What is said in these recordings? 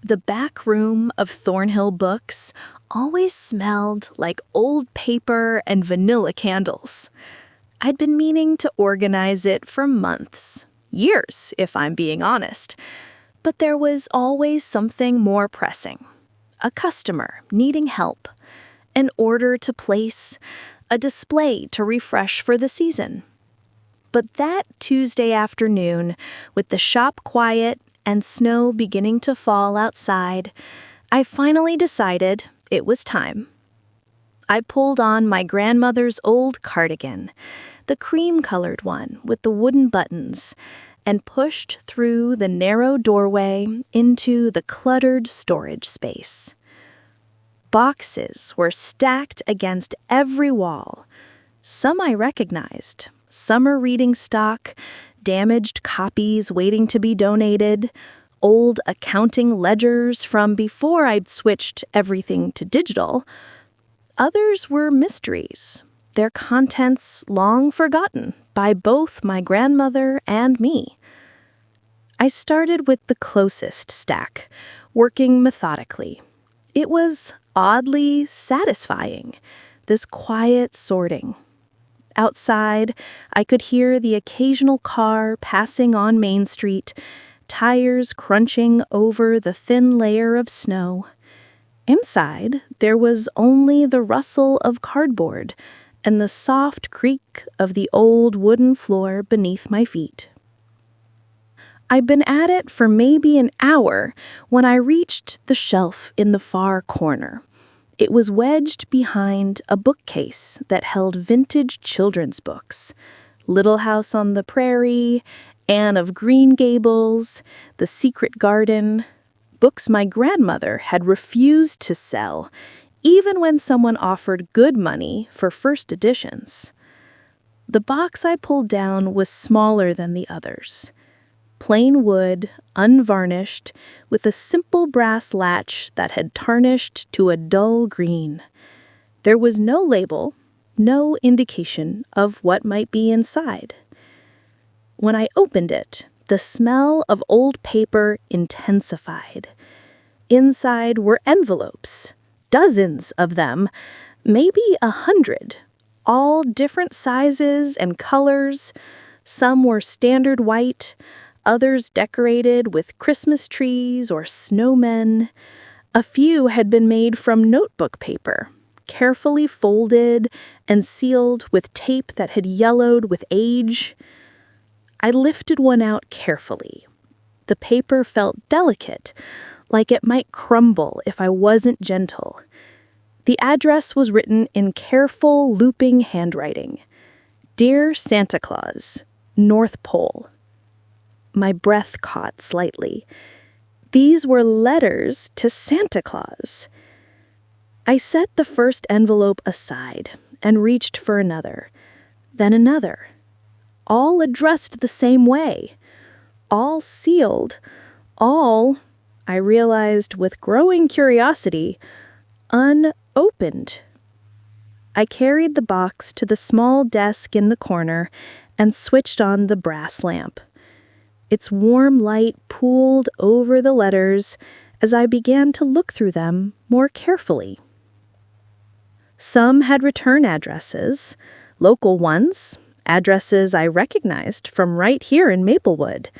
The back room of Thornhill Books always smelled like old paper and vanilla candles. I'd been meaning to organize it for months, years, if I'm being honest. But there was always something more pressing. A customer needing help, an order to place, a display to refresh for the season. But that Tuesday afternoon, with the shop quiet and snow beginning to fall outside, I finally decided it was time. I pulled on my grandmother's old cardigan, the cream-colored one with the wooden buttons, and pushed through the narrow doorway into the cluttered storage space. Boxes were stacked against every wall. Some I recognized, summer reading stock, damaged copies waiting to be donated, old accounting ledgers from before I'd switched everything to digital. Others were mysteries, their contents long forgotten by both my grandmother and me. I started with the closest stack, working methodically. It was oddly satisfying, this quiet sorting. Outside, I could hear the occasional car passing on Main Street, tires crunching over the thin layer of snow. Inside, there was only the rustle of cardboard and the soft creak of the old wooden floor beneath my feet. I'd been at it for maybe an hour when I reached the shelf in the far corner. It was wedged behind a bookcase that held vintage children's books. Little House on the Prairie, Anne of Green Gables, The Secret Garden. Books my grandmother had refused to sell, even when someone offered good money for first editions. The box I pulled down was smaller than the others. Plain wood, unvarnished, with a simple brass latch that had tarnished to a dull green. There was no label, no indication of what might be inside. When I opened it, the smell of old paper intensified. Inside were envelopes, dozens of them, maybe 100, all different sizes and colors. Some were standard white, others decorated with Christmas trees or snowmen. A few had been made from notebook paper, carefully folded and sealed with tape that had yellowed with age. I lifted one out carefully. The paper felt delicate, like it might crumble if I wasn't gentle. The address was written in careful, looping handwriting. Dear Santa Claus, North Pole. My breath caught slightly. These were letters to Santa Claus. I set the first envelope aside and reached for another, then another. All addressed the same way. All sealed. All, I realized with growing curiosity, unopened. I carried the box to the small desk in the corner and switched on the brass lamp. Its warm light pooled over the letters as I began to look through them more carefully. Some had return addresses, local ones, addresses I recognized from right here in Maplewood.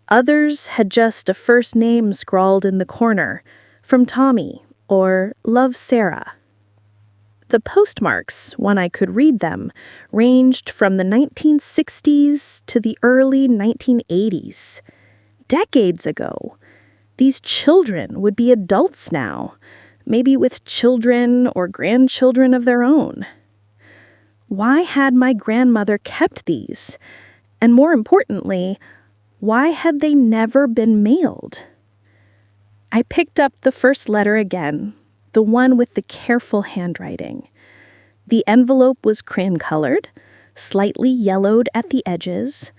Others had just a first name scrawled in the corner, from Tommy or Love Sarah. The postmarks, when I could read them, ranged from the 1960s to the early 1980s. Decades ago. These children would be adults now, maybe with children or grandchildren of their own. Why had my grandmother kept these? And more importantly, why had they never been mailed? I picked up the first letter again, the one with the careful handwriting. The envelope was cream-colored, slightly yellowed at the edges.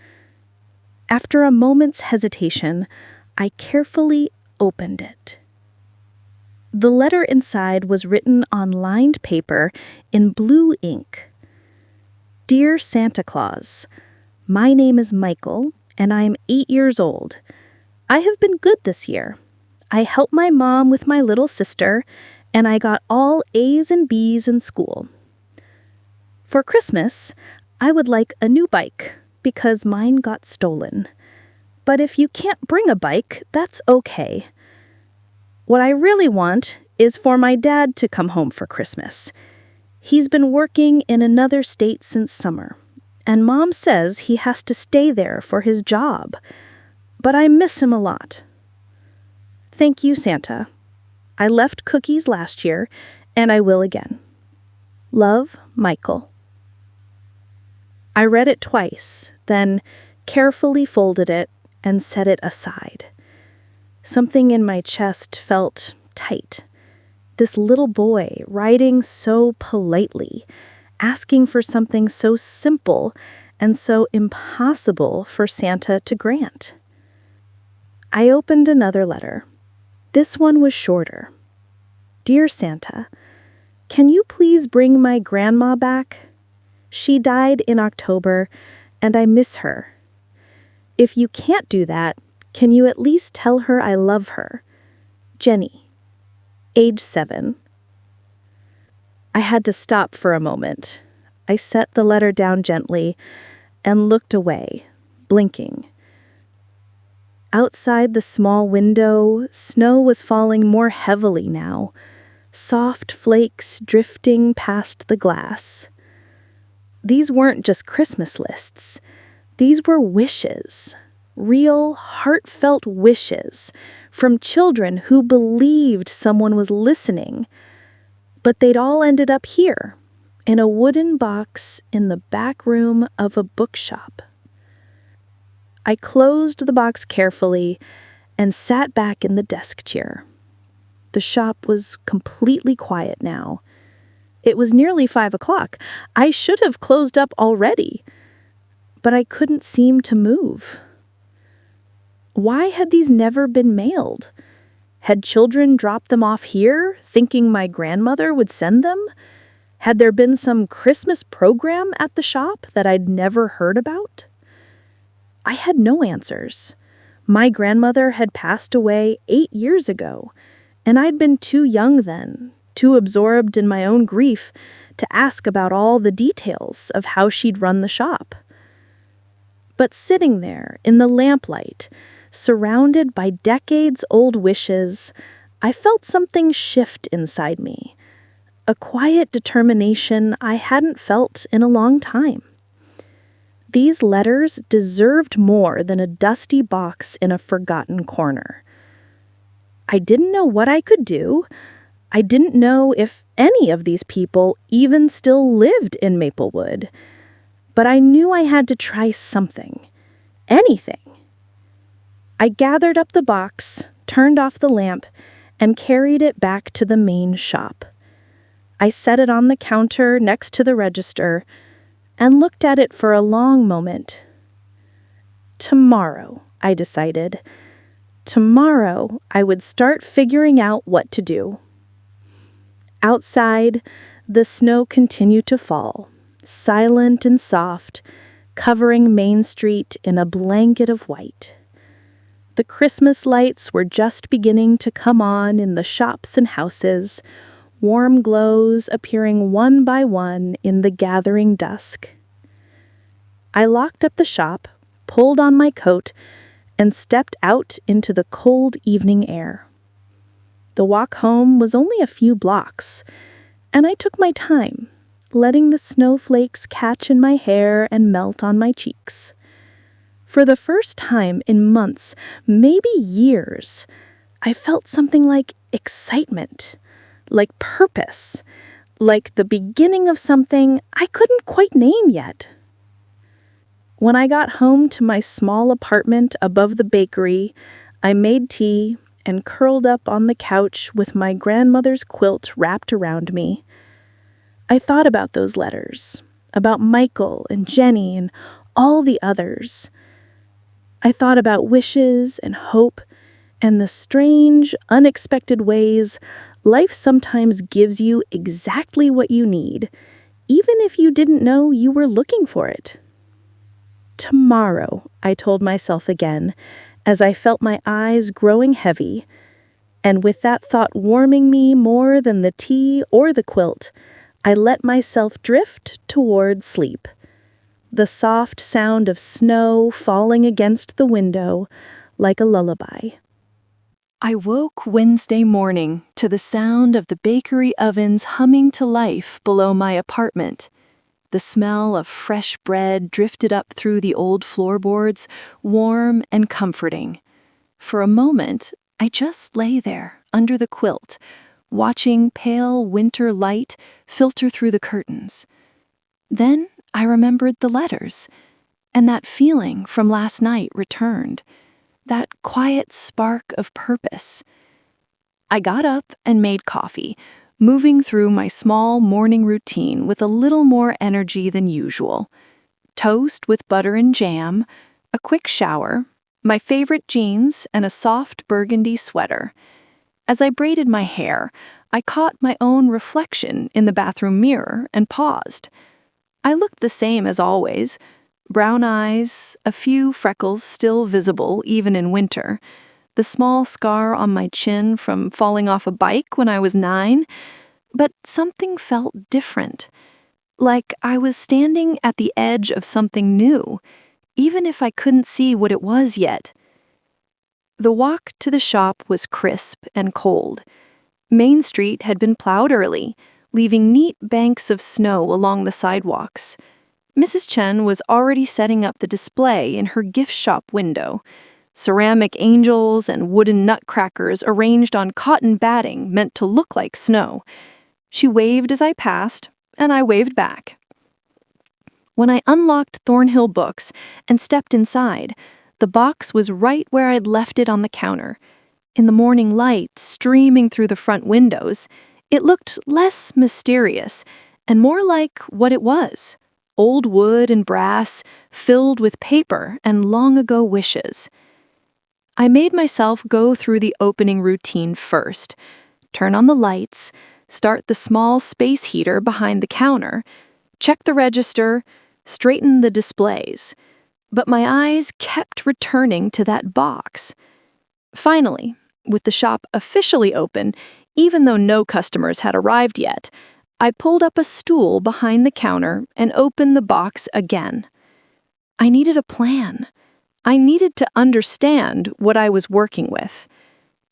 After a moment's hesitation, I carefully opened it. The letter inside was written on lined paper in blue ink. Dear Santa Claus, my name is Michael, and I am 8 years old. I have been good this year. I helped my mom with my little sister, and I got all A's and B's in school. For Christmas, I would like a new bike because mine got stolen. But if you can't bring a bike, that's okay. What I really want is for my dad to come home for Christmas. He's been working in another state since summer, and Mom says he has to stay there for his job. But I miss him a lot. Thank you, Santa. I left cookies last year, and I will again. Love, Michael. I read it twice, then carefully folded it and set it aside. Something in my chest felt tight. This little boy writing so politely, asking for something so simple and so impossible for Santa to grant. I opened another letter. This one was shorter. Dear Santa, can you please bring my grandma back? She died in October, and I miss her. If you can't do that, can you at least tell her I love her? Jenny, age 7. I had to stop for a moment. I set the letter down gently and looked away, blinking. Outside the small window, snow was falling more heavily now, soft flakes drifting past the glass. These weren't just Christmas lists. These were wishes, real, heartfelt wishes from children who believed someone was listening. But they'd all ended up here, in a wooden box in the back room of a bookshop. I closed the box carefully and sat back in the desk chair. The shop was completely quiet now. It was nearly 5 o'clock. I should have closed up already, but I couldn't seem to move. Why had these never been mailed? Had children dropped them off here, thinking my grandmother would send them? Had there been some Christmas program at the shop that I'd never heard about? I had no answers. My grandmother had passed away 8 years ago, and I'd been too young then, too absorbed in my own grief to ask about all the details of how she'd run the shop. But sitting there in the lamplight, surrounded by decades-old wishes, I felt something shift inside me, a quiet determination I hadn't felt in a long time. These letters deserved more than a dusty box in a forgotten corner. I didn't know what I could do. I didn't know if any of these people even still lived in Maplewood. But I knew I had to try something. Anything. I gathered up the box, turned off the lamp, and carried it back to the main shop. I set it on the counter next to the register and looked at it for a long moment. Tomorrow, I decided. Tomorrow, I would start figuring out what to do. Outside, the snow continued to fall, silent and soft, covering Main Street in a blanket of white. The Christmas lights were just beginning to come on in the shops and houses, warm glows appearing one by one in the gathering dusk. I locked up the shop, pulled on my coat, and stepped out into the cold evening air. The walk home was only a few blocks, and I took my time, letting the snowflakes catch in my hair and melt on my cheeks. For the first time in months, maybe years, I felt something like excitement, like purpose, like the beginning of something I couldn't quite name yet. When I got home to my small apartment above the bakery, I made tea and curled up on the couch with my grandmother's quilt wrapped around me. I thought about those letters, about Michael and Jenny and all the others. I thought about wishes and hope and the strange, unexpected ways life sometimes gives you exactly what you need, even if you didn't know you were looking for it. Tomorrow, I told myself again, as I felt my eyes growing heavy. And with that thought warming me more than the tea or the quilt, I let myself drift toward sleep. The soft sound of snow falling against the window like a lullaby. I woke Wednesday morning to the sound of the bakery ovens humming to life below my apartment. The smell of fresh bread drifted up through the old floorboards, warm and comforting. For a moment, I just lay there, under the quilt, watching pale winter light filter through the curtains. Then I remembered the letters, and that feeling from last night returned, that quiet spark of purpose. I got up and made coffee, moving through my small morning routine with a little more energy than usual. Toast with butter and jam, a quick shower, my favorite jeans, and a soft burgundy sweater. As I braided my hair, I caught my own reflection in the bathroom mirror and paused. I looked the same as always. Brown eyes, a few freckles still visible even in winter, the small scar on my chin from falling off a bike when I was 9, but something felt different, like I was standing at the edge of something new, even if I couldn't see what it was yet. The walk to the shop was crisp and cold. Main Street had been plowed early, leaving neat banks of snow along the sidewalks. Mrs. Chen was already setting up the display in her gift shop window. Ceramic angels and wooden nutcrackers arranged on cotton batting meant to look like snow. She waved as I passed, and I waved back. When I unlocked Thornhill Books and stepped inside, the box was right where I'd left it on the counter. In the morning light streaming through the front windows, it looked less mysterious and more like what it was. Old wood and brass, filled with paper and long-ago wishes. I made myself go through the opening routine first. Turn on the lights, start the small space heater behind the counter, check the register, straighten the displays. But my eyes kept returning to that box. Finally, with the shop officially open, even though no customers had arrived yet, I pulled up a stool behind the counter and opened the box again. I needed a plan. I needed to understand what I was working with.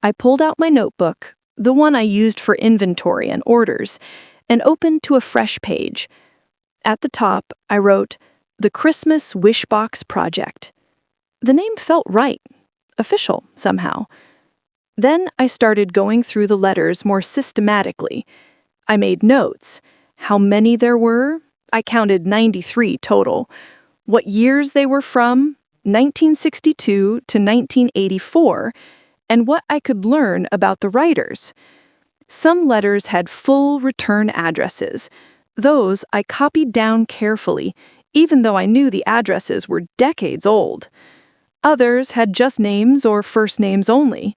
I pulled out my notebook, the one I used for inventory and orders, and opened to a fresh page. At the top, I wrote, "The Christmas Wishbox Project." The name felt right, official somehow. Then I started going through the letters more systematically. I made notes. How many there were? I counted 93 total. What years they were from? 1962 to 1984. And what I could learn about the writers. Some letters had full return addresses. Those I copied down carefully, even though I knew the addresses were decades old. Others had just names or first names only.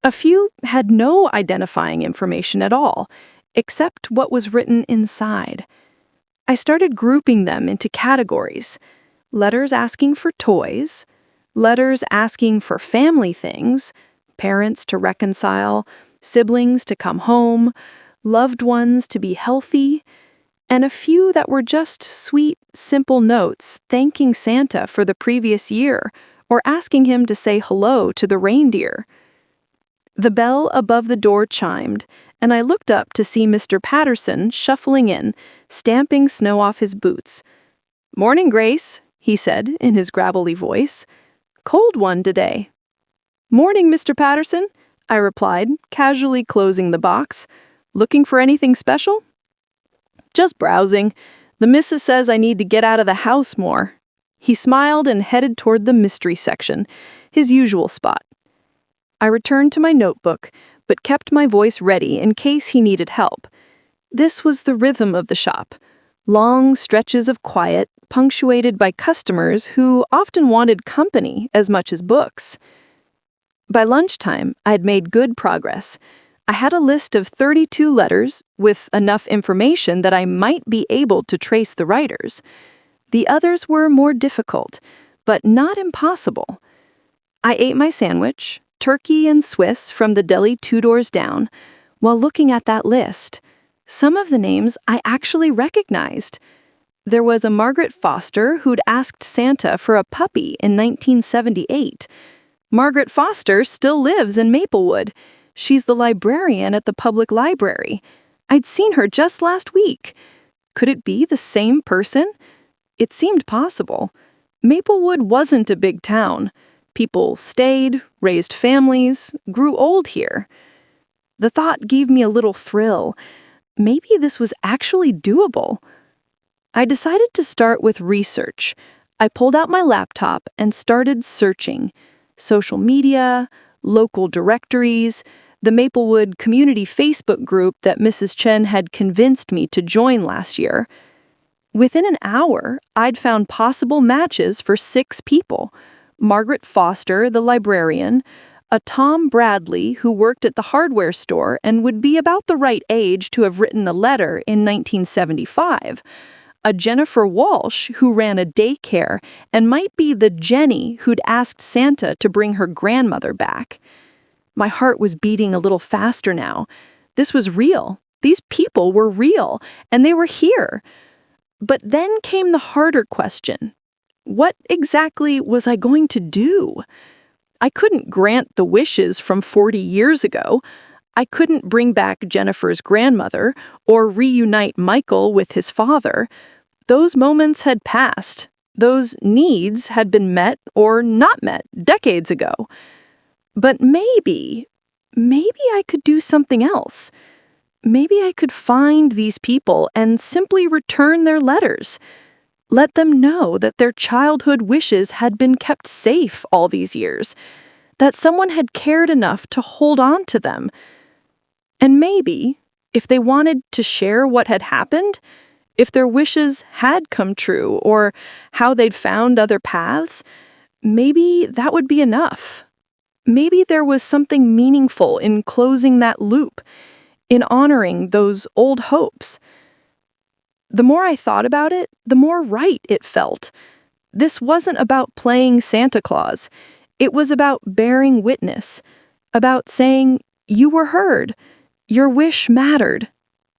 A few had no identifying information at all, except what was written inside. I started grouping them into categories. Letters asking for toys, letters asking for family things, parents to reconcile, siblings to come home, loved ones to be healthy, and a few that were just sweet, simple notes thanking Santa for the previous year or asking him to say hello to the reindeer. The bell above the door chimed, and I looked up to see Mr. Patterson shuffling in, stamping snow off his boots. "Morning, Grace," he said in his gravelly voice. "Cold one today." "Morning, Mr. Patterson," I replied, casually closing the box. "Looking for anything special?" "Just browsing. The missus says I need to get out of the house more." He smiled and headed toward the mystery section, his usual spot. I returned to my notebook, but kept my voice ready in case he needed help. This was the rhythm of the shop. Long stretches of quiet, punctuated by customers who often wanted company as much as books. By lunchtime, I had made good progress. I had a list of 32 letters with enough information that I might be able to trace the writers. The others were more difficult, but not impossible. I ate my sandwich, turkey and Swiss from the deli 2 doors down. While looking at that list, some of the names I actually recognized. There was a Margaret Foster who'd asked Santa for a puppy in 1978. Margaret Foster still lives in Maplewood. She's the librarian at the public library. I'd seen her just last week. Could it be the same person? It seemed possible. Maplewood wasn't a big town. People stayed, raised families, grew old here. The thought gave me a little thrill. Maybe this was actually doable. I decided to start with research. I pulled out my laptop and started searching. Social media, local directories, the Maplewood community Facebook group that Mrs. Chen had convinced me to join last year. Within an hour, I'd found possible matches for 6 people. Margaret Foster, the librarian, a Tom Bradley who worked at the hardware store and would be about the right age to have written a letter in 1975, a Jennifer Walsh who ran a daycare and might be the Jenny who'd asked Santa to bring her grandmother back. My heart was beating a little faster now. This was real. These people were real, and they were here. But then came the harder question. What exactly was I going to do? I couldn't grant the wishes from 40 years ago. I couldn't bring back Jennifer's grandmother or reunite Michael with his father. Those moments had passed. Those needs had been met or not met decades ago. But maybe I could do something else. Maybe I could find these people and simply return their letters. Let them know that their childhood wishes had been kept safe all these years, that someone had cared enough to hold on to them. And maybe, if they wanted to share what had happened, if their wishes had come true or how they'd found other paths, maybe that would be enough. Maybe there was something meaningful in closing that loop, in honoring those old hopes. The more I thought about it, the more right it felt. This wasn't about playing Santa Claus. It was about bearing witness, about saying, you were heard, your wish mattered,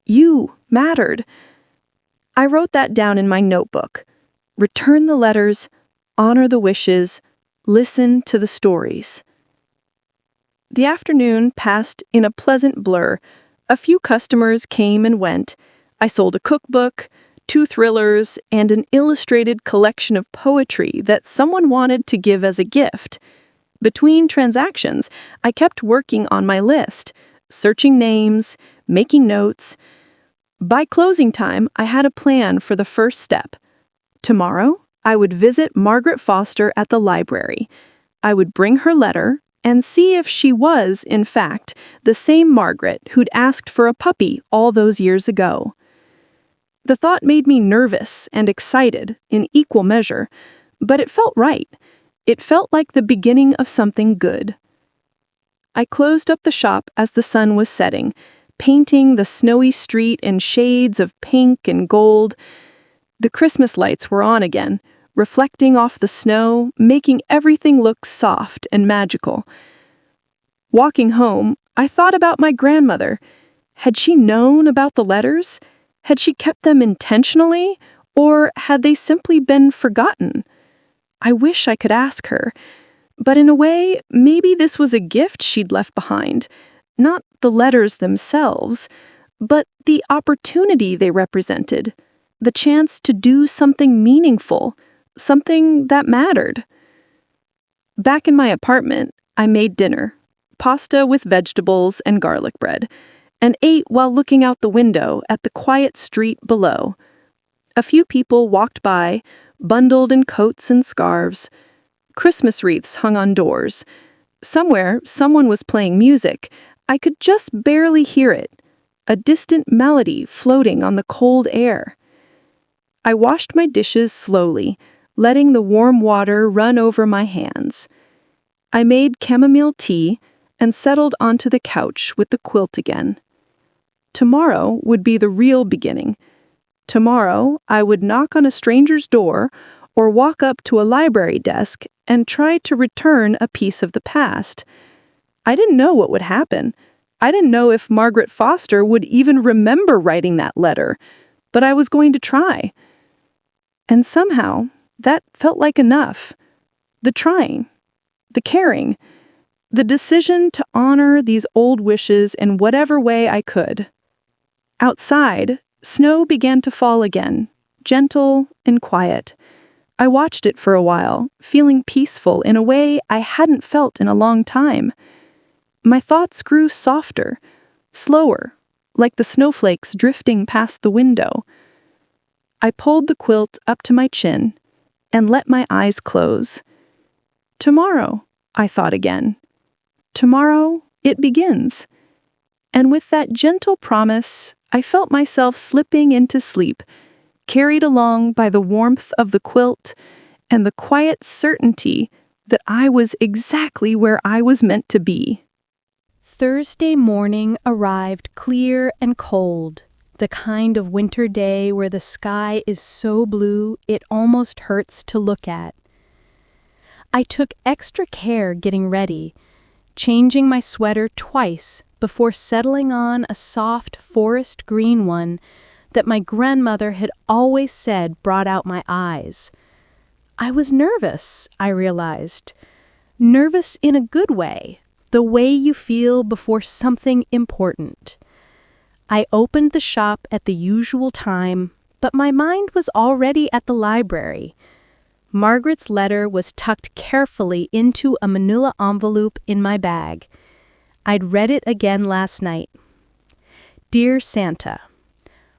you mattered. I wrote that down in my notebook. Return the letters, honor the wishes, listen to the stories. The afternoon passed in a pleasant blur. A few customers came and went. I sold a cookbook, 2 thrillers, and an illustrated collection of poetry that someone wanted to give as a gift. Between transactions, I kept working on my list, searching names, making notes. By closing time, I had a plan for the first step. Tomorrow, I would visit Margaret Foster at the library. I would bring her letter and see if she was, in fact, the same Margaret who'd asked for a puppy all those years ago. The thought made me nervous and excited in equal measure, but it felt right. It felt like the beginning of something good. I closed up the shop as the sun was setting, painting the snowy street in shades of pink and gold. The Christmas lights were on again, reflecting off the snow, making everything look soft and magical. Walking home, I thought about my grandmother. Had she known about the letters? Had she kept them intentionally, or had they simply been forgotten? I wish I could ask her. But in a way, maybe this was a gift she'd left behind. Not the letters themselves, but the opportunity they represented. The chance to do something meaningful, something that mattered. Back in my apartment, I made dinner, pasta with vegetables and garlic bread, and ate while looking out the window at the quiet street below. A few people walked by, bundled in coats and scarves. Christmas wreaths hung on doors. Somewhere, someone was playing music. I could just barely hear it, a distant melody floating on the cold air. I washed my dishes slowly, letting the warm water run over my hands. I made chamomile tea and settled onto the couch with the quilt again. Tomorrow would be the real beginning. Tomorrow, I would knock on a stranger's door or walk up to a library desk and try to return a piece of the past. I didn't know what would happen. I didn't know if Margaret Foster would even remember writing that letter, but I was going to try. And somehow, that felt like enough. The trying, the caring, the decision to honor these old wishes in whatever way I could. Outside, snow began to fall again, gentle and quiet. I watched it for a while, feeling peaceful in a way I hadn't felt in a long time. My thoughts grew softer, slower, like the snowflakes drifting past the window. I pulled the quilt up to my chin and let my eyes close. Tomorrow, I thought again. Tomorrow, it begins. And with that gentle promise, I felt myself slipping into sleep, carried along by the warmth of the quilt and the quiet certainty that I was exactly where I was meant to be. Thursday morning arrived clear and cold, the kind of winter day where the sky is so blue it almost hurts to look at. I took extra care getting ready, changing my sweater twice before settling on a soft forest green one that my grandmother had always said brought out my eyes. I was nervous, I realized. Nervous in a good way, the way you feel before something important. I opened the shop at the usual time, but my mind was already at the library. Margaret's letter was tucked carefully into a manila envelope in my bag. I'd read it again last night. Dear Santa,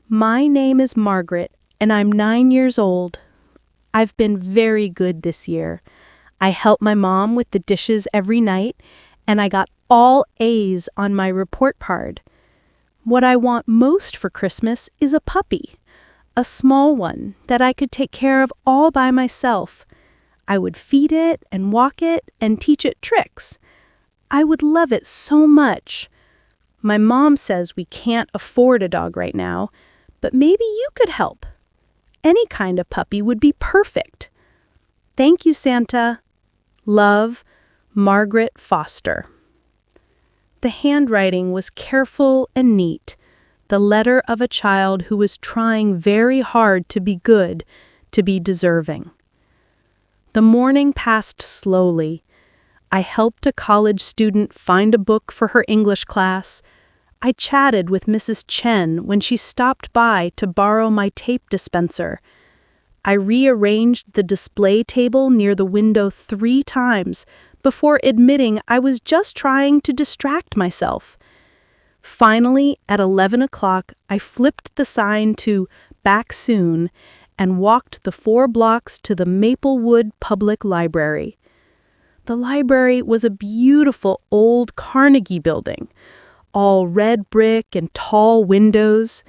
my name is Margaret, and I'm 9 years old. I've been very good this year. I help my mom with the dishes every night, and I got all A's on my report card. What I want most for Christmas is a puppy, a small one that I could take care of all by myself. I would feed it and walk it and teach it tricks. I would love it so much. My mom says we can't afford a dog right now, but maybe you could help. Any kind of puppy would be perfect. Thank you, Santa. Love, Margaret Foster. The handwriting was careful and neat, the letter of a child who was trying very hard to be good, to be deserving. The morning passed slowly. I helped a college student find a book for her English class. I chatted with Mrs. Chen when she stopped by to borrow my tape dispenser. I rearranged the display table near the window 3 times before admitting I was just trying to distract myself. Finally, at 11 o'clock, I flipped the sign to "Back Soon" and walked the 4 blocks to the Maplewood Public Library. The library was a beautiful old Carnegie building, all red brick and tall windows.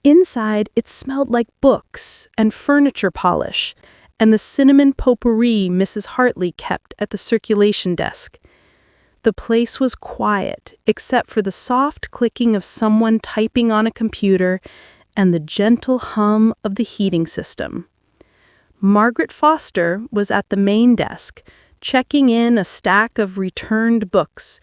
Inside, it smelled like books and furniture polish and the cinnamon potpourri Mrs. Hartley kept at the circulation desk. The place was quiet, except for the soft clicking of someone typing on a computer and the gentle hum of the heating system. Margaret Foster was at the main desk, checking in a stack of returned books.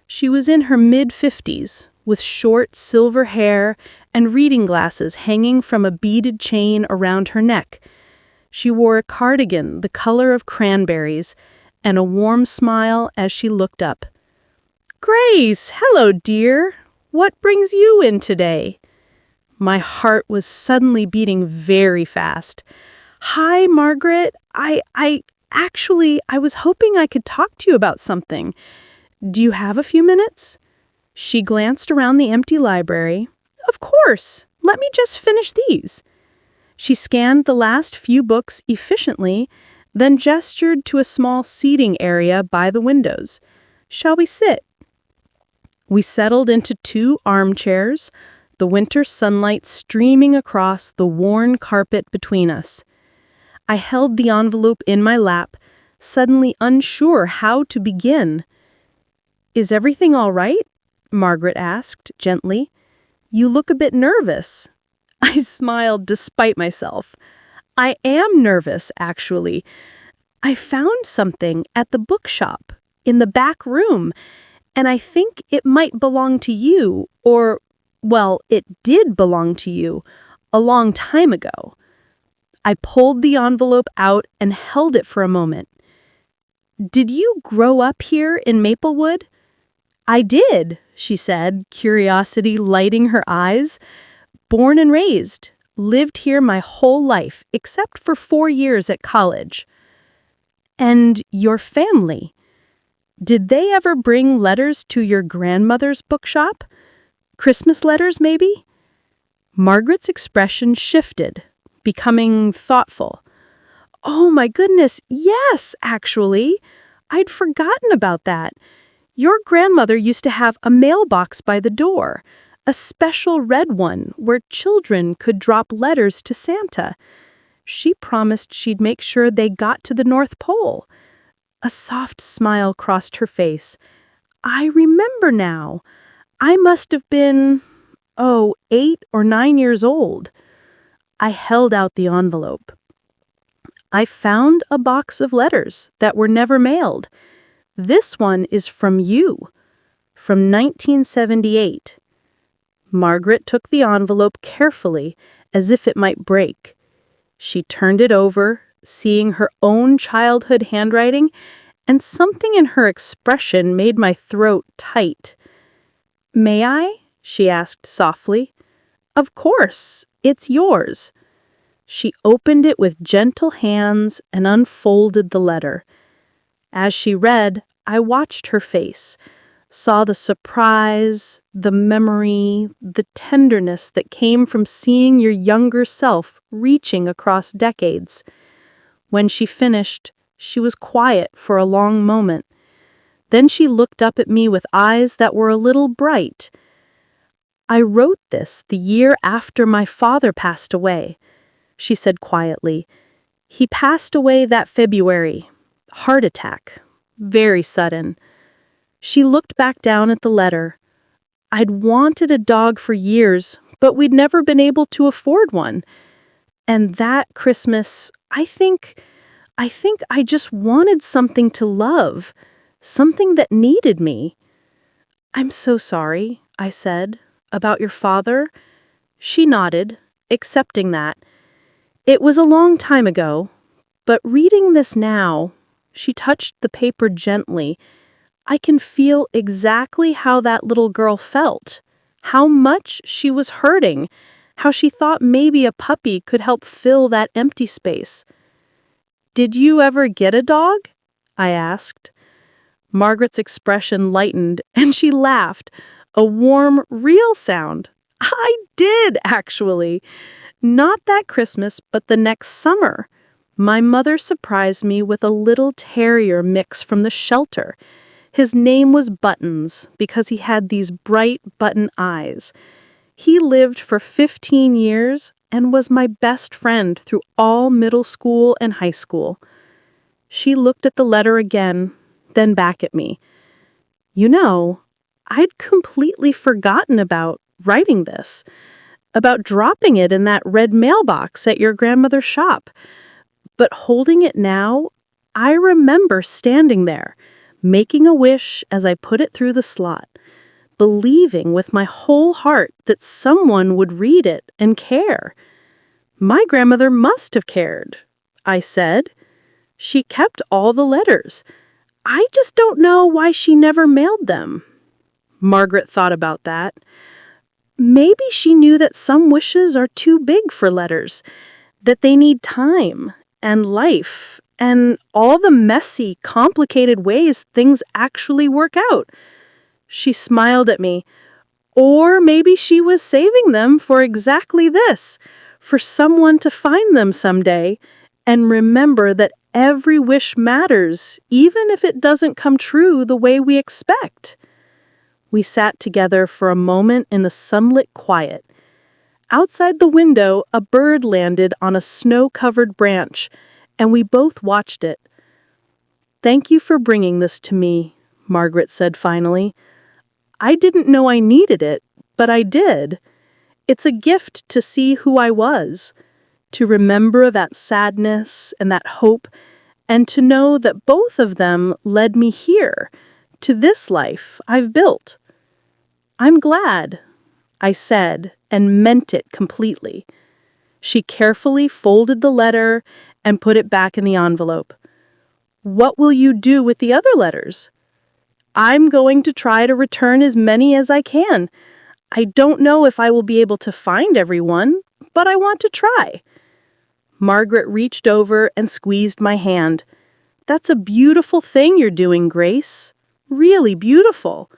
She was in her mid-50s, with short silver hair and reading glasses hanging from a beaded chain around her neck. She wore a cardigan the color of cranberries and a warm smile as she looked up. "Grace, hello, dear. What brings you in today?" My heart was suddenly beating very fast. "Hi, Margaret. I was hoping I could talk to you about something. Do you have a few minutes?" She glanced around the empty library. "Of course. Let me just finish these." She scanned the last few books efficiently, then gestured to a small seating area by the windows. "Shall we sit?" We settled into 2 armchairs, the winter sunlight streaming across the worn carpet between us. I held the envelope in my lap, suddenly unsure how to begin. "Is everything all right?" Margaret asked gently. "You look a bit nervous." I smiled despite myself. "I am nervous, actually. I found something at the bookshop, in the back room, And I think it might belong to you, or, well, it did belong to you a long time ago. I pulled the envelope out and held it for a moment. Did you grow up here in Maplewood? I did, she said, curiosity lighting her eyes. Born and raised, lived here my whole life, except for 4 years at college. And your family? Did they ever bring letters to your grandmother's bookshop? Christmas letters, maybe? Margaret's expression shifted, becoming thoughtful. Oh my goodness, yes, actually. I'd forgotten about that. Your grandmother used to have a mailbox by the door, a special red one where children could drop letters to Santa. She promised she'd make sure they got to the North Pole. A soft smile crossed her face. I remember now. I must have been, 8 or 9 years old. I held out the envelope. I found a box of letters that were never mailed. This one is from you, from 1978. Margaret took the envelope carefully, as if it might break. She turned it over, seeing her own childhood handwriting, and something in her expression made my throat tight. May I? She asked softly. Of course, it's yours. She opened it with gentle hands and unfolded the letter. As she read, I watched her face, saw the surprise, the memory, the tenderness that came from seeing your younger self reaching across decades. When she finished, she was quiet for a long moment. Then she looked up at me with eyes that were a little bright. I wrote this the year after my father passed away, she said quietly. He passed away that February. Heart attack. Very sudden. She looked back down at the letter. I'd wanted a dog for years, but we'd never been able to afford one. And that Christmas, I think I just wanted something to love, something that needed me. I'm so sorry, I said, about your father. She nodded, accepting that. It was a long time ago, but reading this now, she touched the paper gently. I can feel exactly how that little girl felt, how much she was hurting, how she thought maybe a puppy could help fill that empty space. Did you ever get a dog? I asked. Margaret's expression lightened, and she laughed, a warm, real sound. I did, actually. Not that Christmas, but the next summer. My mother surprised me with a little terrier mix from the shelter. His name was Buttons because he had these bright button eyes. He lived for 15 years and was my best friend through all middle school and high school. She looked at the letter again, then back at me. You know, I'd completely forgotten about writing this, about dropping it in that red mailbox at your grandmother's shop. But holding it now, I remember standing there, making a wish as I put it through the slot, believing with my whole heart that someone would read it and care. My grandmother must have cared, I said. She kept all the letters. I just don't know why she never mailed them. Margaret thought about that. Maybe she knew that some wishes are too big for letters, that they need time and life and all the messy, complicated ways things actually work out. She smiled at me. Or maybe she was saving them for exactly this, for someone to find them someday and remember that every wish matters, even if it doesn't come true the way we expect. We sat together for a moment in the sunlit quiet. Outside the window, a bird landed on a snow-covered branch, and we both watched it. Thank you for bringing this to me, Margaret said finally. I didn't know I needed it, but I did. It's a gift to see who I was, to remember that sadness and that hope, and to know that both of them led me here, to this life I've built. I'm glad, I said, and meant it completely. She carefully folded the letter and put it back in the envelope. What will you do with the other letters? I'm going to try to return as many as I can. I don't know if I will be able to find everyone, but I want to try. Margaret reached over and squeezed my hand. That's a beautiful thing you're doing, Grace. Really beautiful.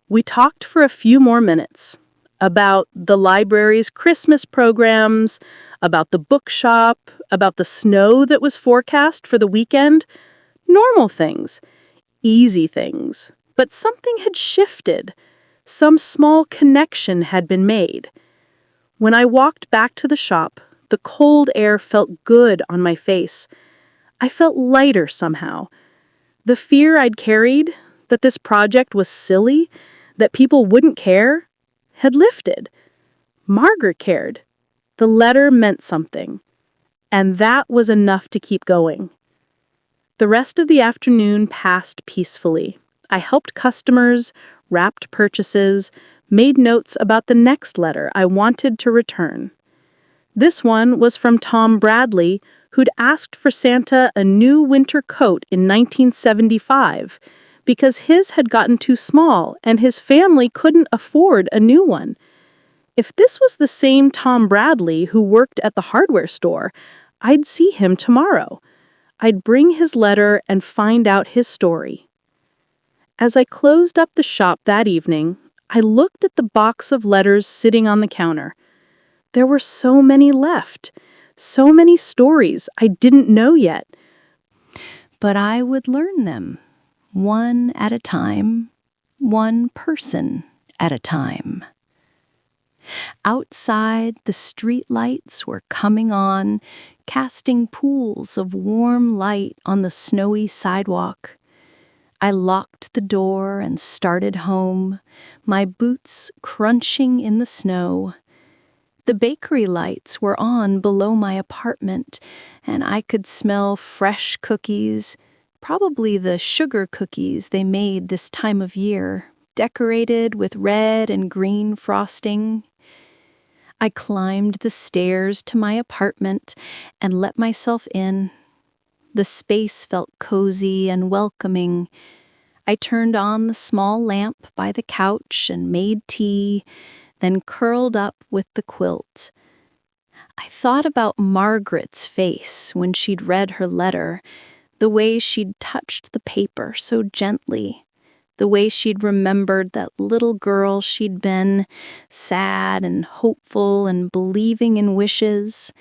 We talked for a few more minutes about the library's Christmas programs, about the bookshop, about the snow that was forecast for the weekend. Normal things, easy things. But something had shifted. Some small connection had been made. When I walked back to the shop, the cold air felt good on my face. I felt lighter somehow. The fear I'd carried, that this project was silly, that people wouldn't care, had lifted. Margaret cared. The letter meant something. And that was enough to keep going. The rest of the afternoon passed peacefully. I helped customers, wrapped purchases, made notes about the next letter I wanted to return. This one was from Tom Bradley, who'd asked for Santa a new winter coat in 1975 because his had gotten too small and his family couldn't afford a new one. If this was the same Tom Bradley who worked at the hardware store, I'd see him tomorrow. I'd bring his letter and find out his story. As I closed up the shop that evening, I looked at the box of letters sitting on the counter. There were so many left, so many stories I didn't know yet. But I would learn them, one at a time, one person at a time. Outside, the street lights were coming on, casting pools of warm light on the snowy sidewalk. I locked the door and started home, my boots crunching in the snow. The bakery lights were on below my apartment, and I could smell fresh cookies, probably the sugar cookies they made this time of year, decorated with red and green frosting. I climbed the stairs to my apartment and let myself in. The space felt cozy and welcoming. I turned on the small lamp by the couch and made tea, then curled up with the quilt. I thought about Margaret's face when she'd read her letter, the way she'd touched the paper so gently, the way she'd remembered that little girl she'd been, sad and hopeful and believing in wishes.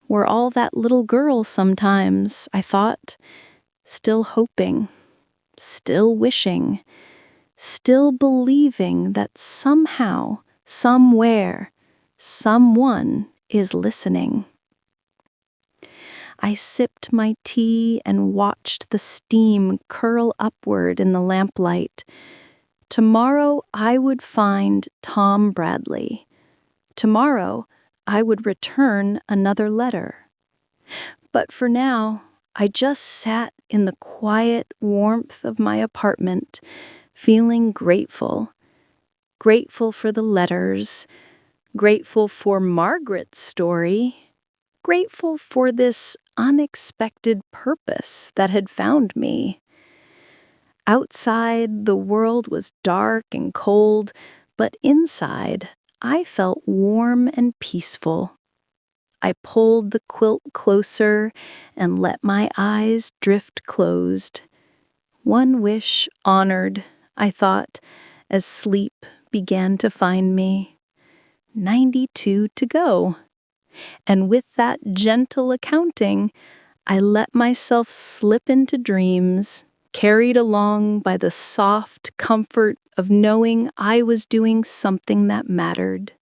We're all that little girl sometimes, I thought, still hoping, still wishing, still believing that somehow, somewhere, someone is listening. I sipped my tea and watched the steam curl upward in the lamplight. Tomorrow I would find Tom Bradley. Tomorrow I would return another letter. But for now, I just sat in the quiet warmth of my apartment, feeling grateful. Grateful for the letters, grateful for Margaret's story, grateful for this unexpected purpose that had found me. Outside, the world was dark and cold, but inside, I felt warm and peaceful. I pulled the quilt closer and let my eyes drift closed. One wish honored, I thought, as sleep began to find me. 92 to go. And with that gentle accounting, I let myself slip into dreams, carried along by the soft comfort of knowing I was doing something that mattered.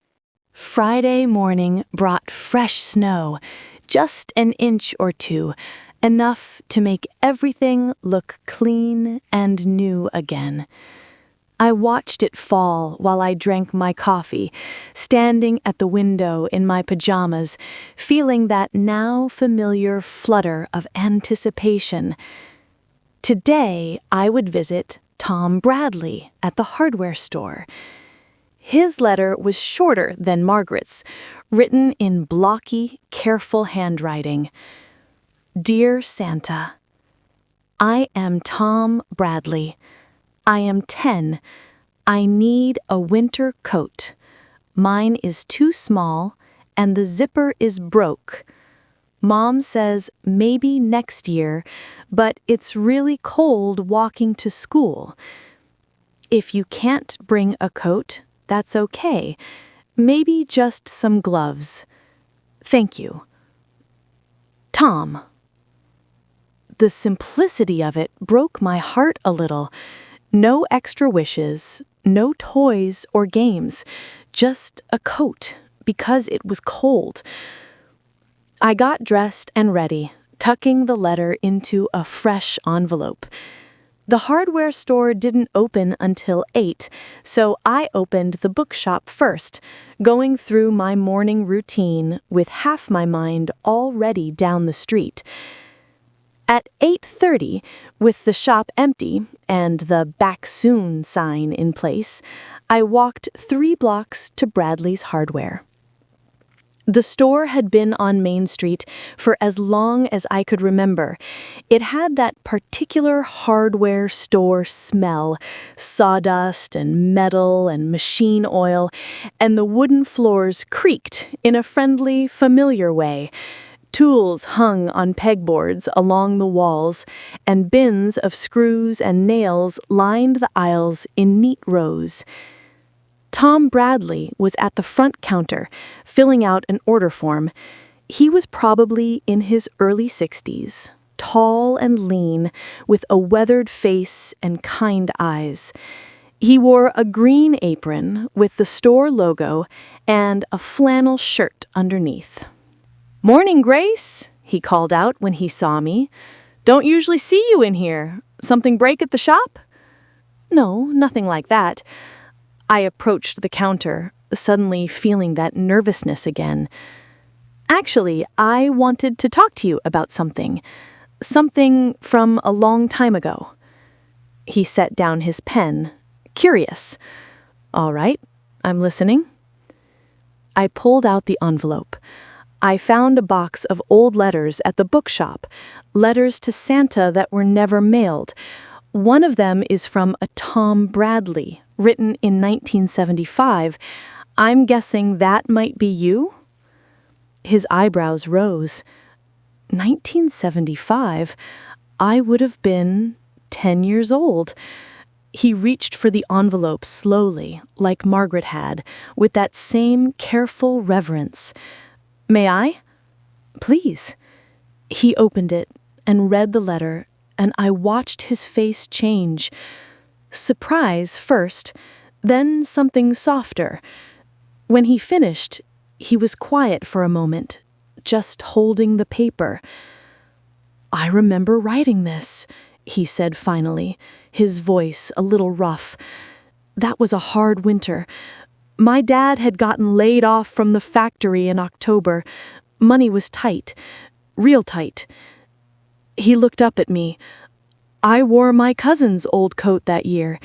Friday morning brought fresh snow, just an inch or two, enough to make everything look clean and new again. I watched it fall while I drank my coffee, standing at the window in my pajamas, feeling that now familiar flutter of anticipation. Today I would visit Tom Bradley at the hardware store. His letter was shorter than Margaret's, written in blocky, careful handwriting. Dear Santa, I am Tom Bradley. I am 10. I need a winter coat. Mine is too small, and the zipper is broke. Mom says maybe next year, but it's really cold walking to school. If you can't bring a coat, that's okay. Maybe just some gloves. Thank you. Tom. The simplicity of it broke my heart a little. No extra wishes, no toys or games, just a coat because it was cold. I got dressed and ready, tucking the letter into a fresh envelope. The hardware store didn't open until 8, so I opened the bookshop first, going through my morning routine with half my mind already down the street. At 8:30, with the shop empty and the "Back Soon" sign in place, I walked 3 blocks to Bradley's Hardware. The store had been on Main Street for as long as I could remember. It had that particular hardware store smell, sawdust and metal and machine oil, and the wooden floors creaked in a friendly, familiar way. Tools hung on pegboards along the walls, and bins of screws and nails lined the aisles in neat rows. Tom Bradley was at the front counter, filling out an order form. He was probably in his early 60s, tall and lean, with a weathered face and kind eyes. He wore a green apron with the store logo and a flannel shirt underneath. "Morning, Grace," he called out when he saw me. "Don't usually see you in here. Something break at the shop?" "No, nothing like that." I approached the counter, suddenly feeling that nervousness again. "Actually, I wanted to talk to you about something. Something from a long time ago." He set down his pen, curious. "All right, I'm listening." I pulled out the envelope. I found a box of old letters at the bookshop, letters to Santa that were never mailed. One of them is from a Tom Bradley, written in 1975. I'm guessing that might be you? His eyebrows rose. 1975? I would have been 10 years old. He reached for the envelope slowly, like Margaret had, with that same careful reverence. "May I?" "Please." He opened it and read the letter, and I watched his face change. Surprise first, then something softer. When he finished, he was quiet for a moment, just holding the paper. "I remember writing this," he said finally, his voice a little rough. "That was a hard winter. My dad had gotten laid off from the factory in October. Money was tight, real tight." He looked up at me. "I wore my cousin's old coat that year.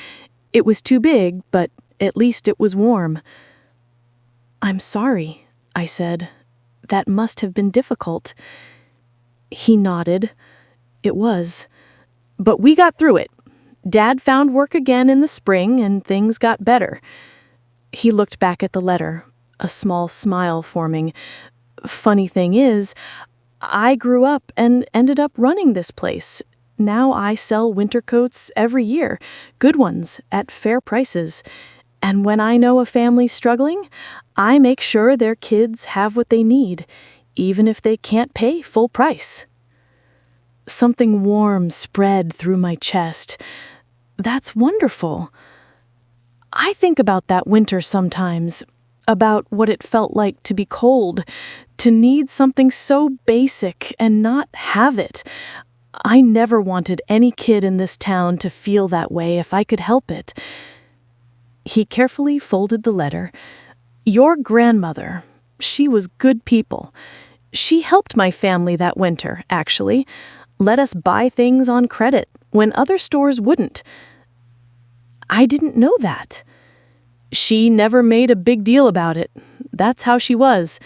It was too big, but at least it was warm." "I'm sorry," I said. "That must have been difficult." He nodded. "It was. But we got through it. Dad found work again in the spring, and things got better." He looked back at the letter, a small smile forming. "Funny thing is, I grew up and ended up running this place. Now I sell winter coats every year, good ones, at fair prices. And when I know a family's struggling, I make sure their kids have what they need, even if they can't pay full price." Something warm spread through my chest. That's wonderful. I think about that winter sometimes, about what it felt like to be cold, to need something so basic and not have it. I never wanted any kid in this town to feel that way if I could help it. He carefully folded the letter. "Your grandmother, she was good people. She helped my family that winter, actually. Let us buy things on credit when other stores wouldn't. I didn't know that. She never made a big deal about it. That's how she was.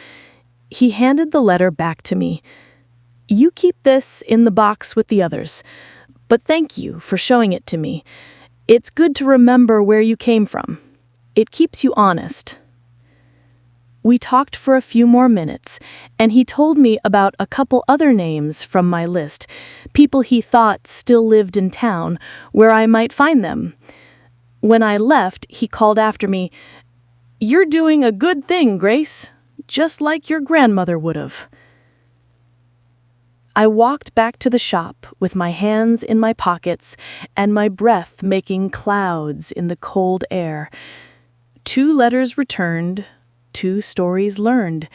He handed the letter back to me. You keep this in the box with the others. But thank you for showing it to me. It's good to remember where you came from. It keeps you honest. We talked for a few more minutes, and he told me about a couple other names from my list, people he thought still lived in town, where I might find them. When I left, he called after me, "You're doing a good thing, Grace, just like your grandmother would have." I walked back to the shop with my hands in my pockets and my breath making clouds in the cold air. 2 letters returned, 2 stories learned.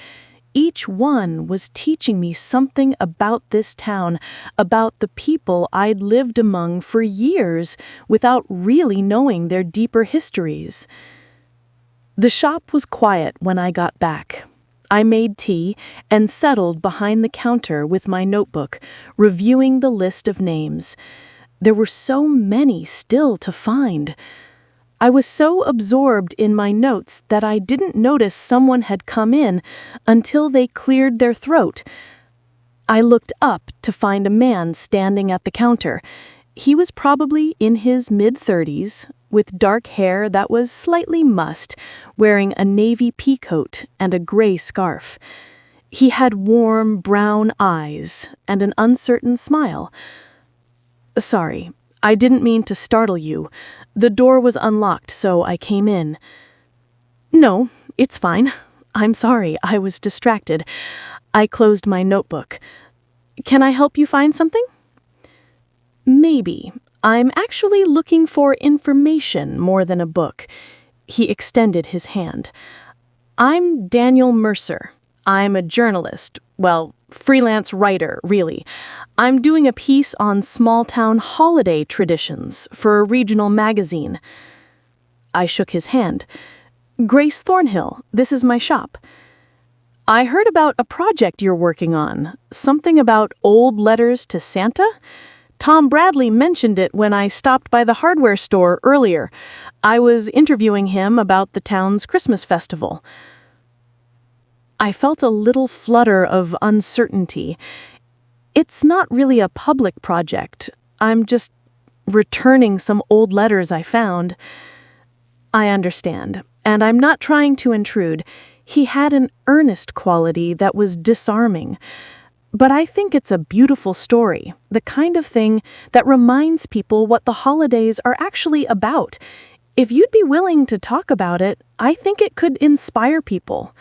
Each one was teaching me something about this town, about the people I'd lived among for years without really knowing their deeper histories. The shop was quiet when I got back. I made tea and settled behind the counter with my notebook, reviewing the list of names. There were so many still to find. I was so absorbed in my notes that I didn't notice someone had come in until they cleared their throat. I looked up to find a man standing at the counter. He was probably in his mid-30s, with dark hair that was slightly mussed, wearing a navy peacoat and a gray scarf. He had warm brown eyes and an uncertain smile. "Sorry, I didn't mean to startle you. The door was unlocked, so I came in." "No, it's fine. I'm sorry, I was distracted." I closed my notebook. "Can I help you find something?" "Maybe. I'm actually looking for information more than a book." He extended his hand. "I'm Daniel Mercer. I'm a journalist. Well, freelance writer, really. I'm doing a piece on small-town holiday traditions for a regional magazine." I shook his hand. "Grace Thornhill, this is my shop. I heard about a project you're working on, something about old letters to Santa? Tom Bradley mentioned it when I stopped by the hardware store earlier. I was interviewing him about the town's Christmas festival." I felt a little flutter of uncertainty. "It's not really a public project. I'm just returning some old letters I found." "I understand, and I'm not trying to intrude." He had an earnest quality that was disarming. "But I think it's a beautiful story, the kind of thing that reminds people what the holidays are actually about. If you'd be willing to talk about it, I think it could inspire people."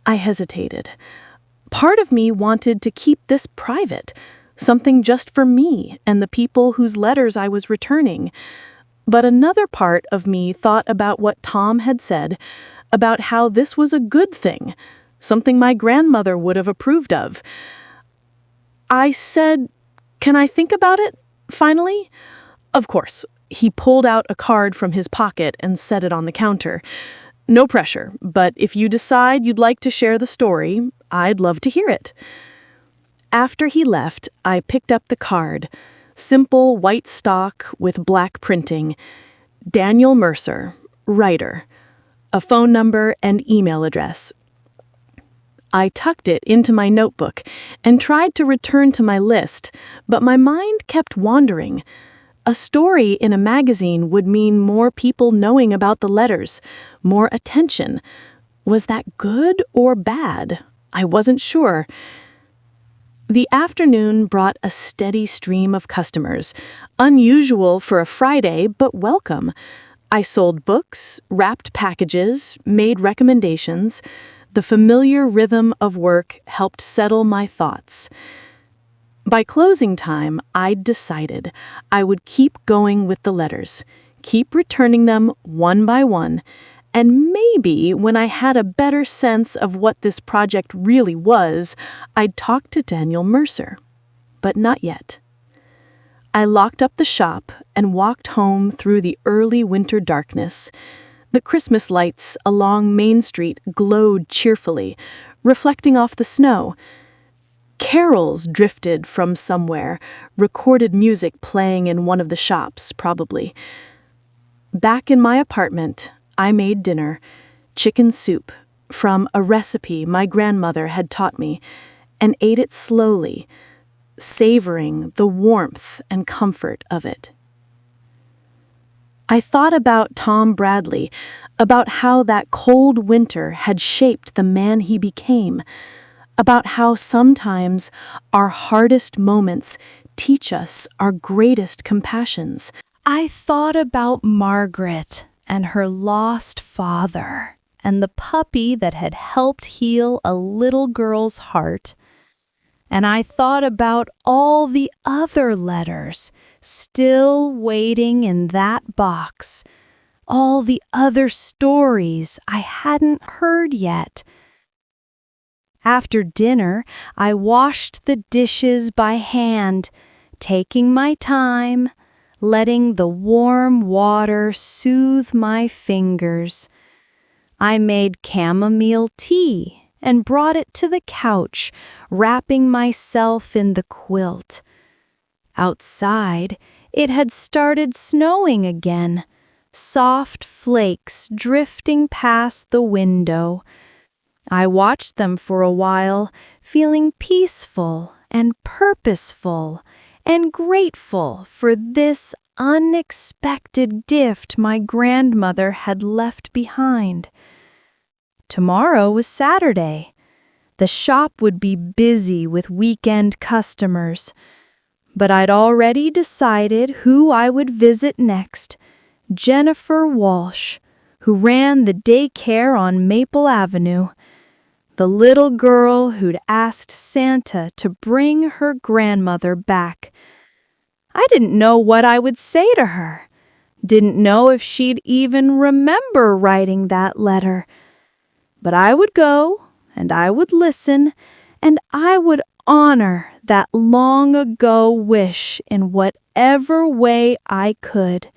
I hesitated. Part of me wanted to keep this private, something just for me and the people whose letters I was returning. But another part of me thought about what Tom had said, about how this was a good thing, something my grandmother would have approved of. I said, "Can I think about it, finally?" "Of course." He pulled out a card from his pocket and set it on the counter. "No pressure, but if you decide you'd like to share the story, I'd love to hear it." After he left, I picked up the card. Simple white stock with black printing. Daniel Mercer, writer. A phone number and email address. I tucked it into my notebook and tried to return to my list, but my mind kept wandering. A story in a magazine would mean more people knowing about the letters, more attention. Was that good or bad? I wasn't sure. The afternoon brought a steady stream of customers, unusual for a Friday, but welcome. I sold books, wrapped packages, made recommendations. The familiar rhythm of work helped settle my thoughts. By closing time, I'd decided I would keep going with the letters, keep returning them one by one, and maybe when I had a better sense of what this project really was, I'd talk to Daniel Mercer. But not yet. I locked up the shop and walked home through the early winter darkness. The Christmas lights along Main Street glowed cheerfully, reflecting off the snow. Carols drifted from somewhere, recorded music playing in one of the shops, probably. Back in my apartment, I made dinner, chicken soup, from a recipe my grandmother had taught me, and ate it slowly, savoring the warmth and comfort of it. I thought about Tom Bradley, about how that cold winter had shaped the man he became, about how sometimes our hardest moments teach us our greatest compassions. I thought about Margaret and her lost father and the puppy that had helped heal a little girl's heart. And I thought about all the other letters still waiting in that box, all the other stories I hadn't heard yet. After dinner, I washed the dishes by hand, taking my time, letting the warm water soothe my fingers. I made chamomile tea and brought it to the couch, wrapping myself in the quilt. Outside, it had started snowing again, soft flakes drifting past the window. I watched them for a while, feeling peaceful and purposeful and grateful for this unexpected gift my grandmother had left behind. Tomorrow was Saturday. The shop would be busy with weekend customers, but I'd already decided who I would visit next: Jennifer Walsh, who ran the daycare on Maple Avenue, the little girl who'd asked Santa to bring her grandmother back. I didn't know what I would say to her, didn't know if she'd even remember writing that letter. But I would go, and I would listen, and I would honor that long-ago wish in whatever way I could.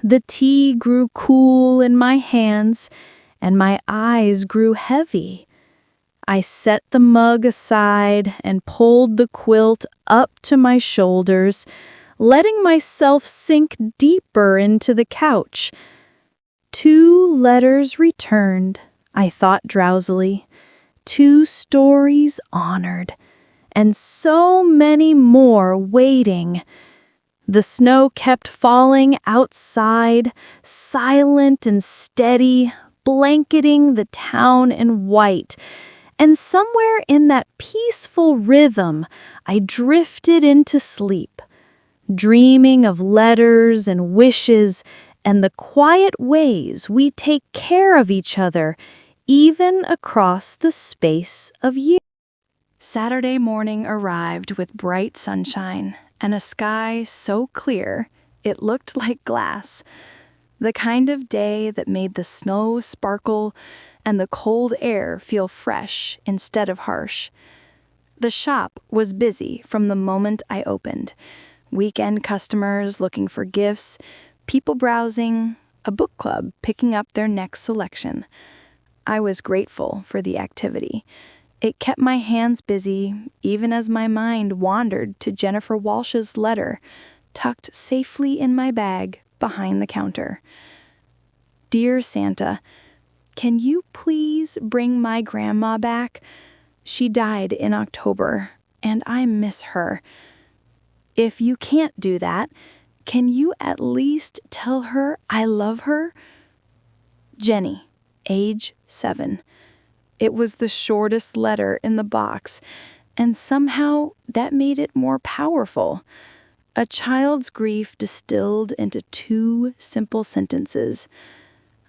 The tea grew cool in my hands, and my eyes grew heavy. I set the mug aside and pulled the quilt up to my shoulders, letting myself sink deeper into the couch. 2 letters returned, I thought drowsily. 2 stories honored, and so many more waiting. The snow kept falling outside, silent and steady, blanketing the town in white. And somewhere in that peaceful rhythm, I drifted into sleep, dreaming of letters and wishes and the quiet ways we take care of each other, even across the space of years. Saturday morning arrived with bright sunshine and a sky so clear it looked like glass. The kind of day that made the snow sparkle and the cold air feel fresh instead of harsh. The shop was busy from the moment I opened. Weekend customers looking for gifts, people browsing, a book club picking up their next selection. I was grateful for the activity. It kept my hands busy, even as my mind wandered to Jennifer Walsh's letter, tucked safely in my bag behind the counter. Dear Santa, can you please bring my grandma back? She died in October, and I miss her. If you can't do that, can you at least tell her I love her? Jenny, age 7. It was the shortest letter in the box, and somehow that made it more powerful. A child's grief distilled into 2 simple sentences.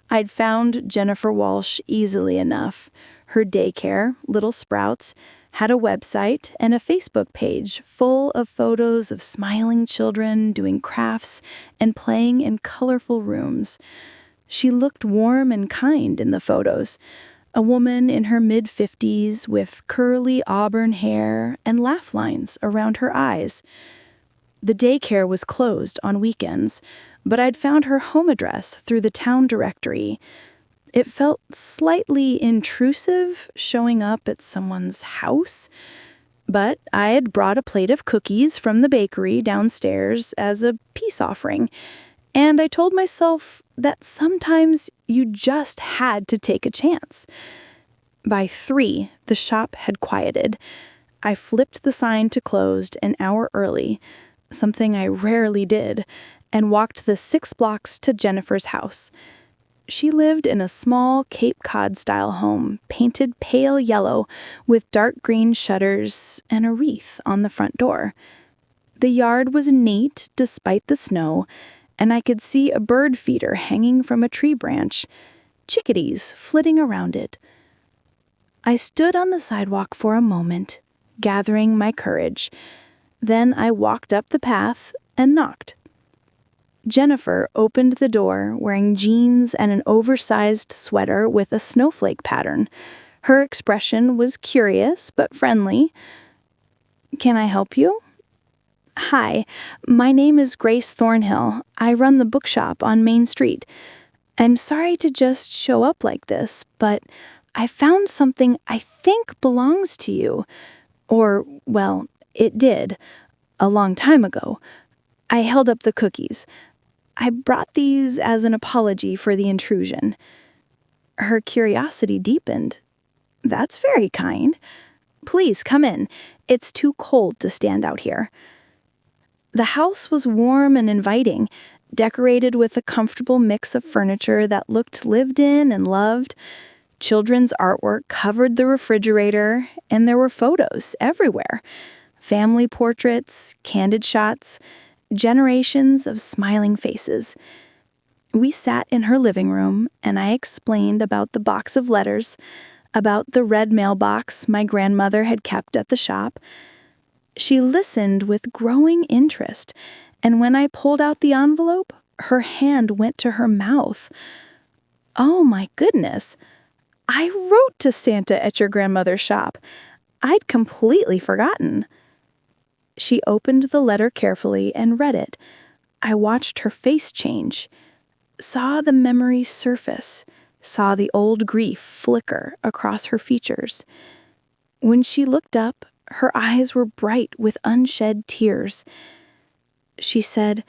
I'd found Jennifer Walsh easily enough. Her daycare, Little Sprouts, had a website and a Facebook page full of photos of smiling children doing crafts and playing in colorful rooms. She looked warm and kind in the photos, a woman in her mid-50s with curly auburn hair and laugh lines around her eyes. The daycare was closed on weekends, but I'd found her home address through the town directory. It felt slightly intrusive showing up at someone's house, but I had brought a plate of cookies from the bakery downstairs as a peace offering, And I told myself that sometimes you just had to take a chance. By 3, the shop had quieted. I flipped the sign to closed an hour early, something I rarely did, and walked the 6 blocks to Jennifer's house. She lived in a small Cape Cod-style home, painted pale yellow with dark green shutters and a wreath on the front door. The yard was neat despite the snow, and I could see a bird feeder hanging from a tree branch, chickadees flitting around it. I stood on the sidewalk for a moment, gathering my courage. Then I walked up the path and knocked. Jennifer opened the door wearing jeans and an oversized sweater with a snowflake pattern. Her expression was curious but friendly. "Can I help you?" "Hi, my name is Grace Thornhill. I run the bookshop on Main Street. I'm sorry to just show up like this, but I found something I think belongs to you. Or, well, it did, a long time ago." I held up the cookies. "I brought these as an apology for the intrusion." Her curiosity deepened. "That's very kind. Please come in. It's too cold to stand out here." The house was warm and inviting, decorated with a comfortable mix of furniture that looked lived in and loved. Children's artwork covered the refrigerator, and there were photos everywhere. Family portraits, candid shots, generations of smiling faces. We sat in her living room, and I explained about the box of letters, about the red mailbox my grandmother had kept at the shop. She listened with growing interest, and when I pulled out the envelope, her hand went to her mouth. "Oh my goodness, I wrote to Santa at your grandmother's shop. I'd completely forgotten." She opened the letter carefully and read it. I watched her face change, saw the memory surface, saw the old grief flicker across her features. When she looked up, her eyes were bright with unshed tears. She said,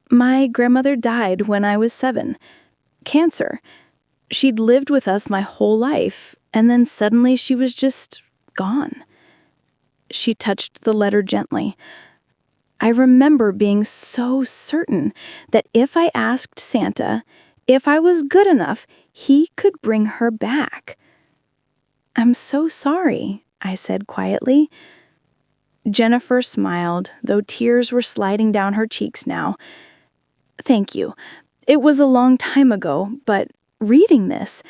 "My grandmother died when I was 7. Cancer. She'd lived with us my whole life, and then suddenly she was just gone." She touched the letter gently. I remember being so certain that if I asked Santa, if I was good enough, he could bring her back. "I'm so sorry," I said quietly. Jennifer smiled, though tears were sliding down her cheeks now. "Thank you. It was a long time ago, but reading this,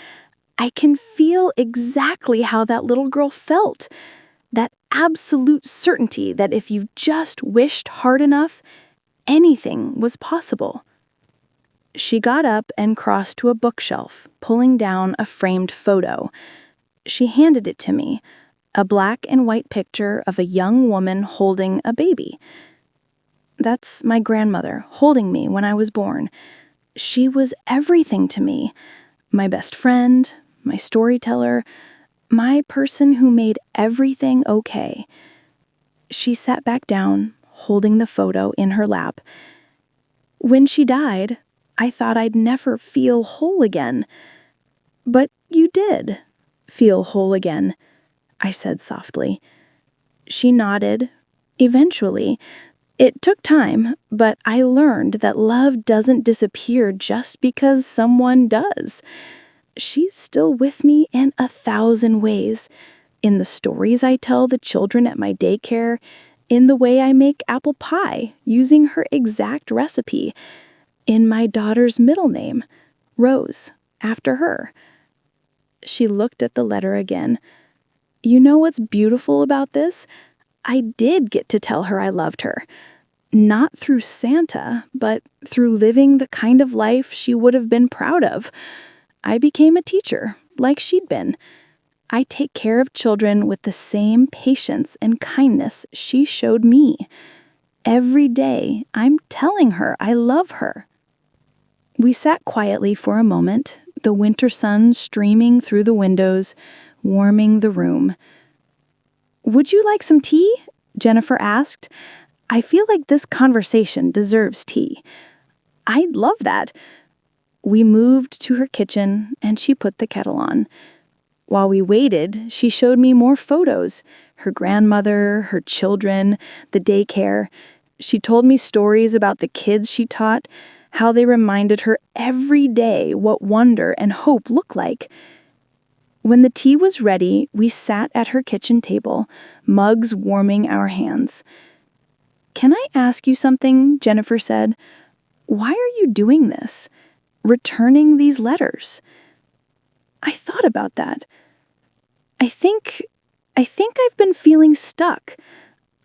I can feel exactly how that little girl felt. That absolute certainty that if you just wished hard enough, anything was possible." She got up and crossed to a bookshelf, pulling down a framed photo. She handed it to me, a black and white picture of a young woman holding a baby. "That's my grandmother holding me when I was born. She was everything to me. My best friend, my storyteller, my person who made everything okay." She sat back down, holding the photo in her lap. "When she died, I thought I'd never feel whole again. But you did feel whole again," I said softly. She nodded. "Eventually. It took time, but I learned that love doesn't disappear just because someone does. She's still with me in 1,000 ways. In the stories I tell the children at my daycare, in the way I make apple pie using her exact recipe, in my daughter's middle name, Rose, after her." She looked at the letter again. "You know what's beautiful about this? I did get to tell her I loved her. Not through Santa, but through living the kind of life she would have been proud of. I became a teacher, like she'd been. I take care of children with the same patience and kindness she showed me. Every day, I'm telling her I love her." We sat quietly for a moment, the winter sun streaming through the windows, warming the room. "Would you like some tea?" Jennifer asked. "I feel like this conversation deserves tea." I'd love that. We moved to her kitchen, and she put the kettle on. While we waited, she showed me more photos. Her grandmother, her children, the daycare. She told me stories about the kids she taught, how they reminded her every day what wonder and hope look like. When the tea was ready, we sat at her kitchen table, mugs warming our hands. "Can I ask you something?" Jennifer said. "Why are you doing this? Returning these letters?" I thought about that. I think I've been feeling stuck.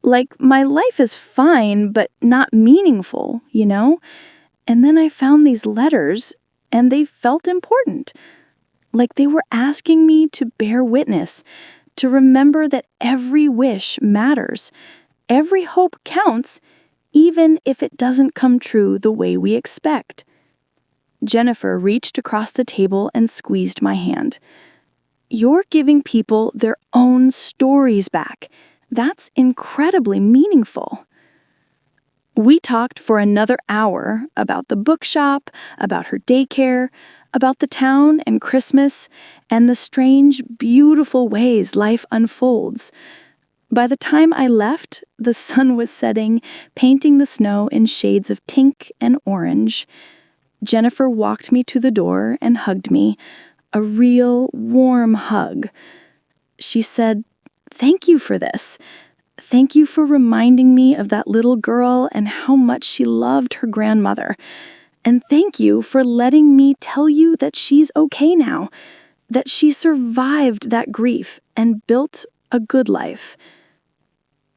Like my life is fine, but not meaningful, you know? And then I found these letters, and they felt important. Like they were asking me to bear witness, to remember that every wish matters. Every hope counts, even if it doesn't come true the way we expect. Jennifer reached across the table and squeezed my hand. "You're giving people their own stories back. That's incredibly meaningful." We talked for another hour about the bookshop, about her daycare, about the town and Christmas, and the strange, beautiful ways life unfolds. By the time I left, the sun was setting, painting the snow in shades of pink and orange. Jennifer walked me to the door and hugged me, a real, warm hug. She said, "Thank you for this. Thank you for reminding me of that little girl and how much she loved her grandmother. And thank you for letting me tell you that she's okay now, that she survived that grief and built a good life."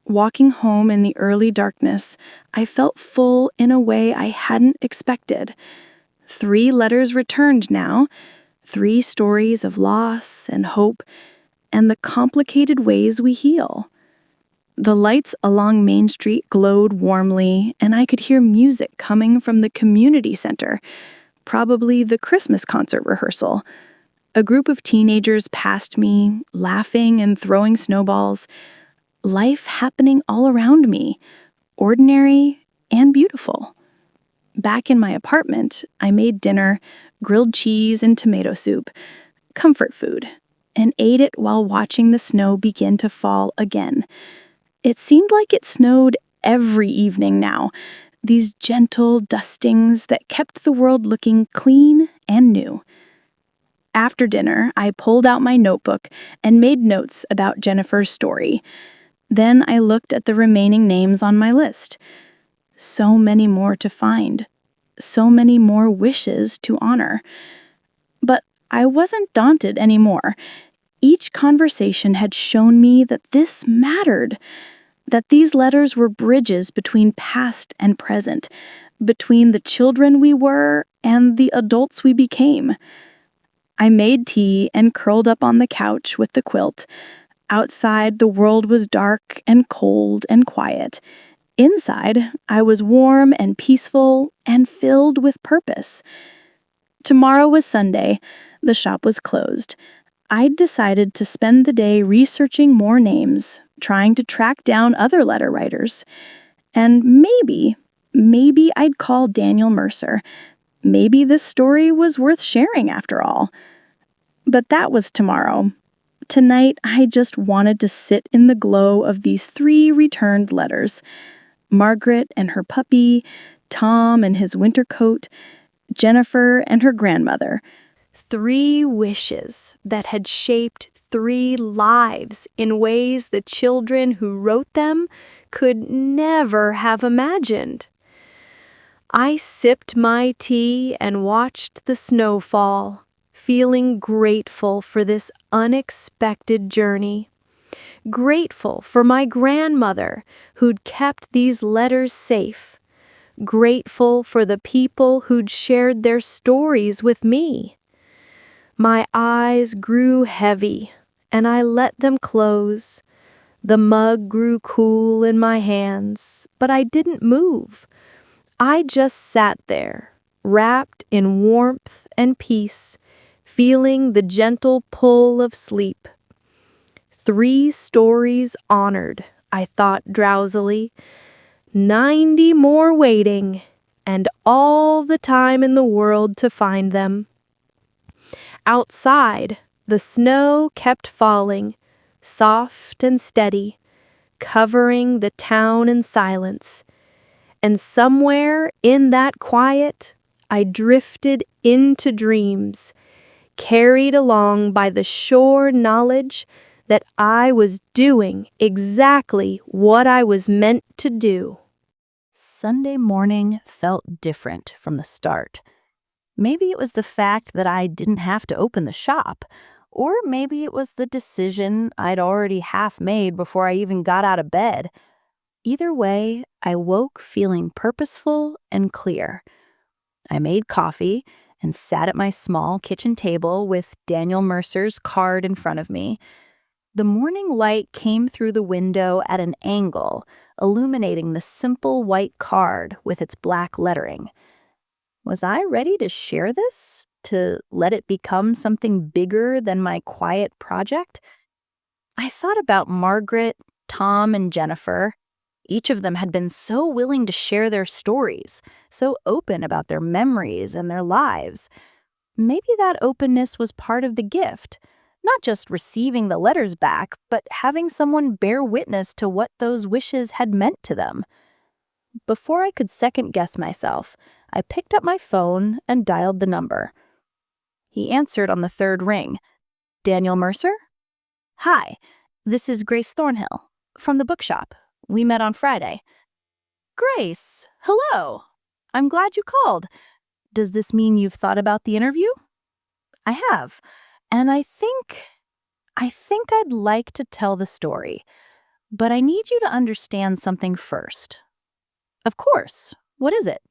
Walking home in the early darkness, I felt full in a way I hadn't expected. 3 letters returned now, 3 stories of loss and hope, and the complicated ways we heal. The lights along Main Street glowed warmly, and I could hear music coming from the community center, probably the Christmas concert rehearsal. A group of teenagers passed me, laughing and throwing snowballs. Life happening all around me, ordinary and beautiful. Back in my apartment, I made dinner, grilled cheese and tomato soup, comfort food, and ate it while watching the snow begin to fall again. It seemed like it snowed every evening now, these gentle dustings that kept the world looking clean and new. After dinner, I pulled out my notebook and made notes about Jennifer's story. Then I looked at the remaining names on my list. So many more to find. So many more wishes to honor. But I wasn't daunted anymore. Each conversation had shown me that this mattered, that these letters were bridges between past and present, between the children we were and the adults we became. I made tea and curled up on the couch with the quilt. Outside, the world was dark and cold and quiet. Inside, I was warm and peaceful and filled with purpose. Tomorrow was Sunday. The shop was closed. I'd decided to spend the day researching more names, trying to track down other letter writers. And maybe I'd call Daniel Mercer. Maybe this story was worth sharing after all. But that was tomorrow. Tonight, I just wanted to sit in the glow of these 3 returned letters. Margaret and her puppy, Tom and his winter coat, Jennifer and her grandmother. 3 wishes that had shaped 3 lives in ways the children who wrote them could never have imagined. I sipped my tea and watched the snow fall, feeling grateful for this unexpected journey. Grateful for my grandmother who'd kept these letters safe. Grateful for the people who'd shared their stories with me. My eyes grew heavy, and I let them close. The mug grew cool in my hands, but I didn't move. I just sat there, wrapped in warmth and peace, feeling the gentle pull of sleep. 3 stories honored, I thought drowsily. 90 more waiting, and all the time in the world to find them. Outside, the snow kept falling, soft and steady, covering the town in silence. And somewhere in that quiet, I drifted into dreams, carried along by the sure knowledge that I was doing exactly what I was meant to do. Sunday morning felt different from the start. Maybe it was the fact that I didn't have to open the shop, or maybe it was the decision I'd already half made before I even got out of bed. Either way, I woke feeling purposeful and clear. I made coffee and sat at my small kitchen table with Daniel Mercer's card in front of me. The morning light came through the window at an angle, illuminating the simple white card with its black lettering. Was I ready to share this? To let it become something bigger than my quiet project? I thought about Margaret, Tom, and Jennifer. Each of them had been so willing to share their stories, so open about their memories and their lives. Maybe that openness was part of the gift, not just receiving the letters back, but having someone bear witness to what those wishes had meant to them. Before I could second-guess myself, I picked up my phone and dialed the number. He answered on the third ring. Daniel Mercer? Hi, this is Grace Thornhill, from the bookshop. We met on Friday. Grace, hello. I'm glad you called. Does this mean you've thought about the interview? I have, and I think I'd like to tell the story, but I need you to understand something first. Of course. What is it?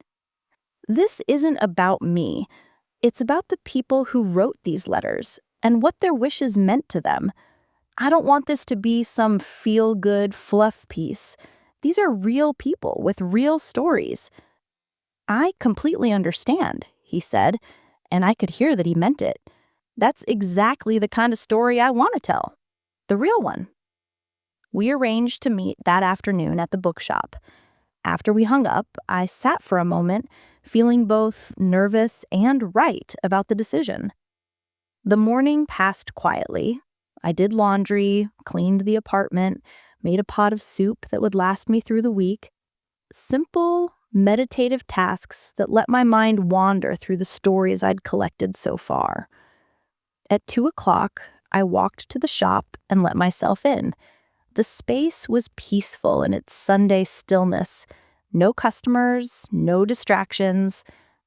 This isn't about me. It's about the people who wrote these letters and what their wishes meant to them. I don't want this to be some feel-good fluff piece. These are real people with real stories. I completely understand, he said, and I could hear that he meant it. That's exactly the kind of story I want to tell. The real one. We arranged to meet that afternoon at the bookshop. After we hung up, I sat for a moment, feeling both nervous and right about the decision. The morning passed quietly. I did laundry, cleaned the apartment, made a pot of soup that would last me through the week. Simple, meditative tasks that let my mind wander through the stories I'd collected so far. At 2:00, I walked to the shop and let myself in. The space was peaceful in its Sunday stillness. No customers, no distractions,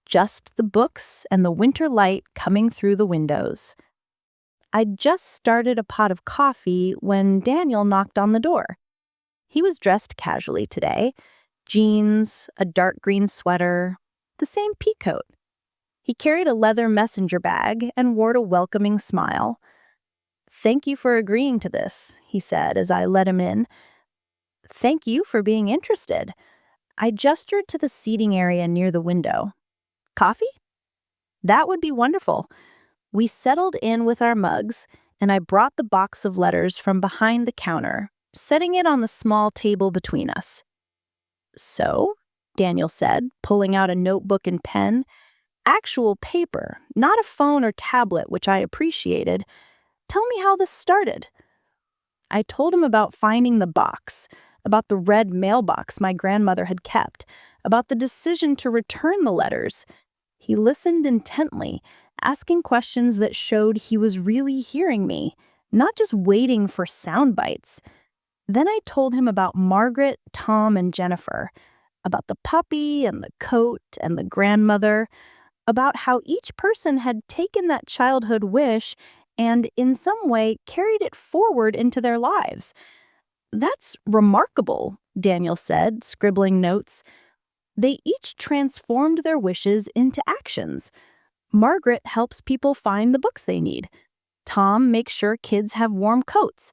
just the books and the winter light coming through the windows. I'd just started a pot of coffee when Daniel knocked on the door. He was dressed casually today, jeans, a dark green sweater, the same peacoat. He carried a leather messenger bag and wore a welcoming smile. "Thank you for agreeing to this," he said as I let him in. "Thank you for being interested." I gestured to the seating area near the window. "Coffee?" "That would be wonderful." We settled in with our mugs, and I brought the box of letters from behind the counter, setting it on the small table between us. "So," Daniel said, pulling out a notebook and pen, actual paper, not a phone or tablet, which I appreciated. "Tell me how this started." I told him about finding the box, about the red mailbox my grandmother had kept, about the decision to return the letters. He listened intently, asking questions that showed he was really hearing me, not just waiting for sound bites. Then I told him about Margaret, Tom, and Jennifer, about the puppy and the coat and the grandmother, about how each person had taken that childhood wish and in some way carried it forward into their lives. "That's remarkable," Daniel said, scribbling notes. "They each transformed their wishes into actions. Margaret helps people find the books they need. Tom makes sure kids have warm coats.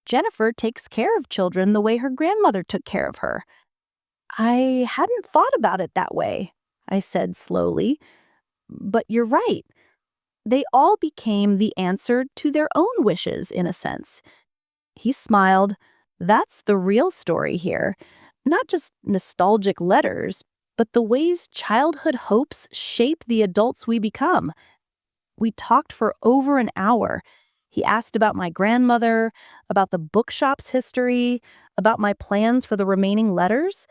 Jennifer takes care of children the way her grandmother took care of her." "I hadn't thought about it that way," I said slowly. "But you're right. They all became the answer to their own wishes, in a sense." He smiled. "That's the real story here. Not just nostalgic letters, but the ways childhood hopes shape the adults we become. We talked for over an hour. He asked about my grandmother, about the bookshop's history, about my plans for the remaining letters.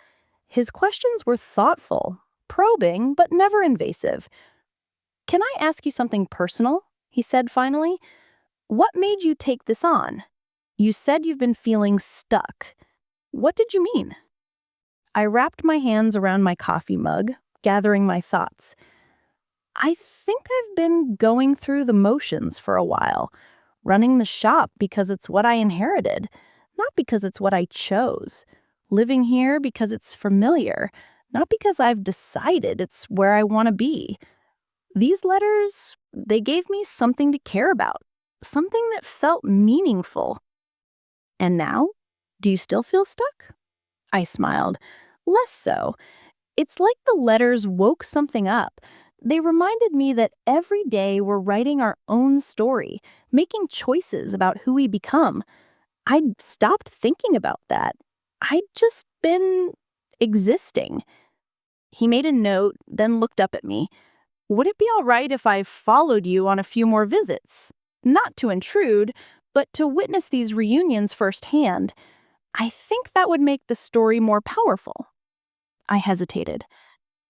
His questions were thoughtful, probing, but never invasive. "Can I ask you something personal?" he said finally. "What made you take this on? You said you've been feeling stuck. What did you mean?" I wrapped my hands around my coffee mug, gathering my thoughts. I think I've been going through the motions for a while, running the shop because it's what I inherited, not because it's what I chose. Living here because it's familiar, not because I've decided it's where I want to be. These letters, they gave me something to care about, something that felt meaningful. And now, do you still feel stuck? I smiled. Less so. It's like the letters woke something up. They reminded me that every day we're writing our own story, making choices about who we become. I'd stopped thinking about that. I'd just been existing. He made a note, then looked up at me. "Would it be all right if I followed you on a few more visits? Not to intrude, but to witness these reunions firsthand. I think that would make the story more powerful." I hesitated,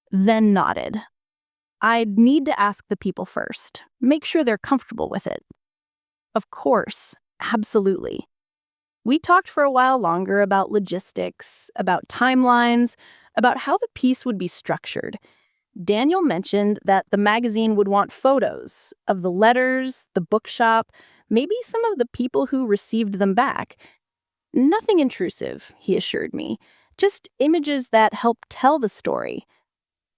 then nodded. "I'd need to ask the people first, make sure they're comfortable with it." Of course, absolutely. We talked for a while longer about logistics, about timelines, about how the piece would be structured. Daniel mentioned that the magazine would want photos of the letters, the bookshop, maybe some of the people who received them back. Nothing intrusive, he assured me, just images that help tell the story.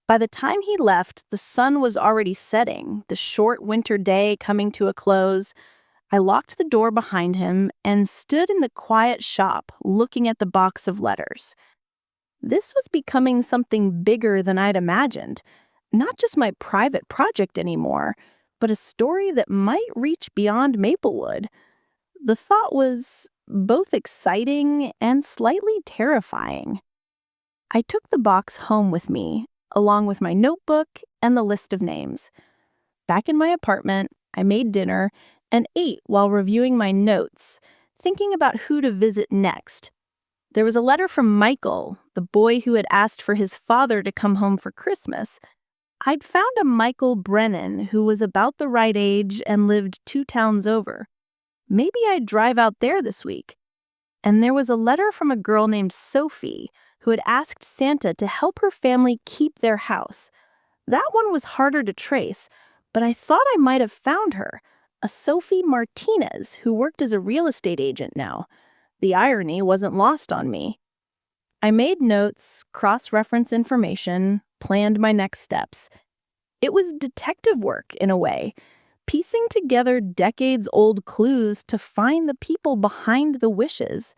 By the time he left, the sun was already setting, the short winter day coming to a close. I locked the door behind him and stood in the quiet shop looking at the box of letters. This was becoming something bigger than I'd imagined. Not just my private project anymore, but a story that might reach beyond Maplewood. The thought was both exciting and slightly terrifying. I took the box home with me, along with my notebook and the list of names. Back in my apartment, I made dinner and ate while reviewing my notes, thinking about who to visit next. There was a letter from Michael, the boy who had asked for his father to come home for Christmas. I'd found a Michael Brennan who was about the right age and lived 2 towns over. Maybe I'd drive out there this week. And there was a letter from a girl named Sophie who had asked Santa to help her family keep their house. That one was harder to trace, but I thought I might have found her, a Sophie Martinez who worked as a real estate agent now. The irony wasn't lost on me. I made notes, cross-referenced information, planned my next steps. It was detective work in a way, piecing together decades-old clues to find the people behind the wishes.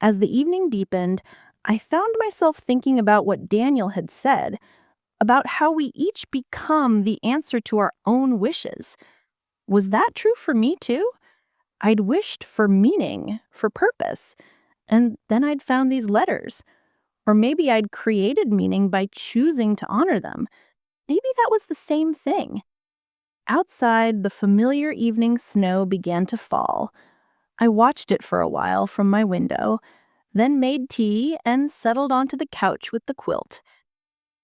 As the evening deepened, I found myself thinking about what Daniel had said, about how we each become the answer to our own wishes. Was that true for me too? I'd wished for meaning, for purpose, and then I'd found these letters. Or maybe I'd created meaning by choosing to honor them. Maybe that was the same thing. Outside, the familiar evening snow began to fall. I watched it for a while from my window, then made tea and settled onto the couch with the quilt.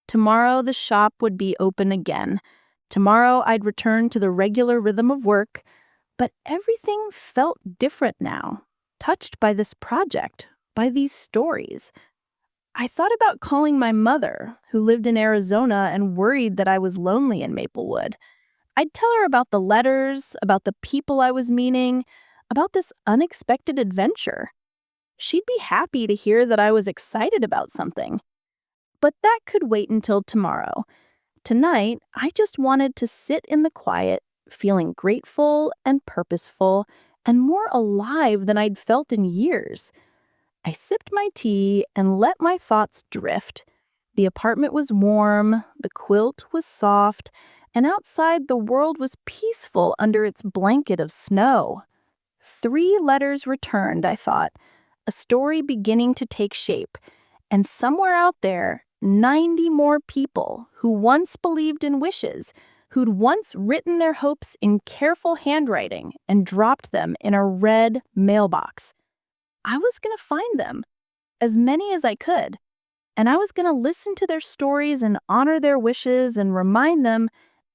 Tomorrow the shop would be open again. Tomorrow I'd return to the regular rhythm of work, but everything felt different now, touched by this project, by these stories. I thought about calling my mother, who lived in Arizona and worried that I was lonely in Maplewood. I'd tell her about the letters, about the people I was meeting, about this unexpected adventure. She'd be happy to hear that I was excited about something. But that could wait until tomorrow. Tonight, I just wanted to sit in the quiet, feeling grateful and purposeful and more alive than I'd felt in years. I sipped my tea and let my thoughts drift. The apartment was warm, the quilt was soft, and outside the world was peaceful under its blanket of snow. 3 letters returned, I thought, a story beginning to take shape, and somewhere out there, 90 more people who once believed in wishes, who'd once written their hopes in careful handwriting and dropped them in a red mailbox. I was going to find them, as many as I could, and I was going to listen to their stories and honor their wishes and remind them,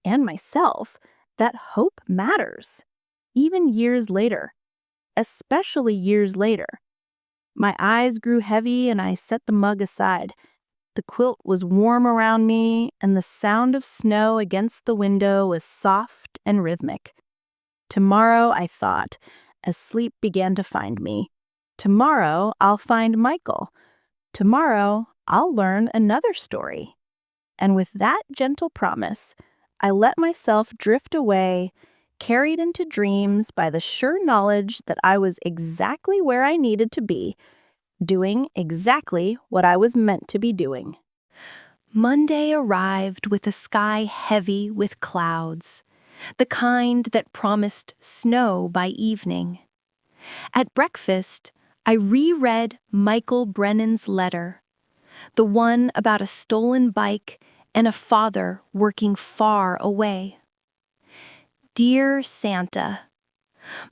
and myself, that hope matters, even years later, especially years later. My eyes grew heavy and I set the mug aside. The quilt was warm around me, and the sound of snow against the window was soft and rhythmic. Tomorrow, I thought, as sleep began to find me. Tomorrow, I'll find Michael. Tomorrow, I'll learn another story. And with that gentle promise, I let myself drift away, carried into dreams by the sure knowledge that I was exactly where I needed to be, doing exactly what I was meant to be doing. Monday arrived with a sky heavy with clouds, the kind that promised snow by evening. At breakfast, I reread Michael Brennan's letter, the one about a stolen bike and a father working far away. Dear Santa,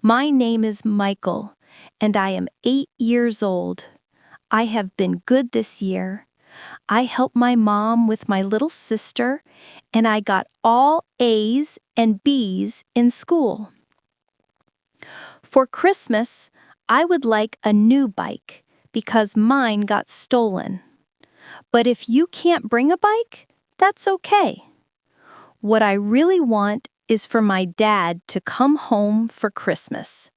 my name is Michael, and I am 8 years old. I have been good this year. I helped my mom with my little sister, and I got all A's and B's in school. For Christmas, I would like a new bike because mine got stolen. But if you can't bring a bike, that's okay. What I really want is for my dad to come home for Christmas.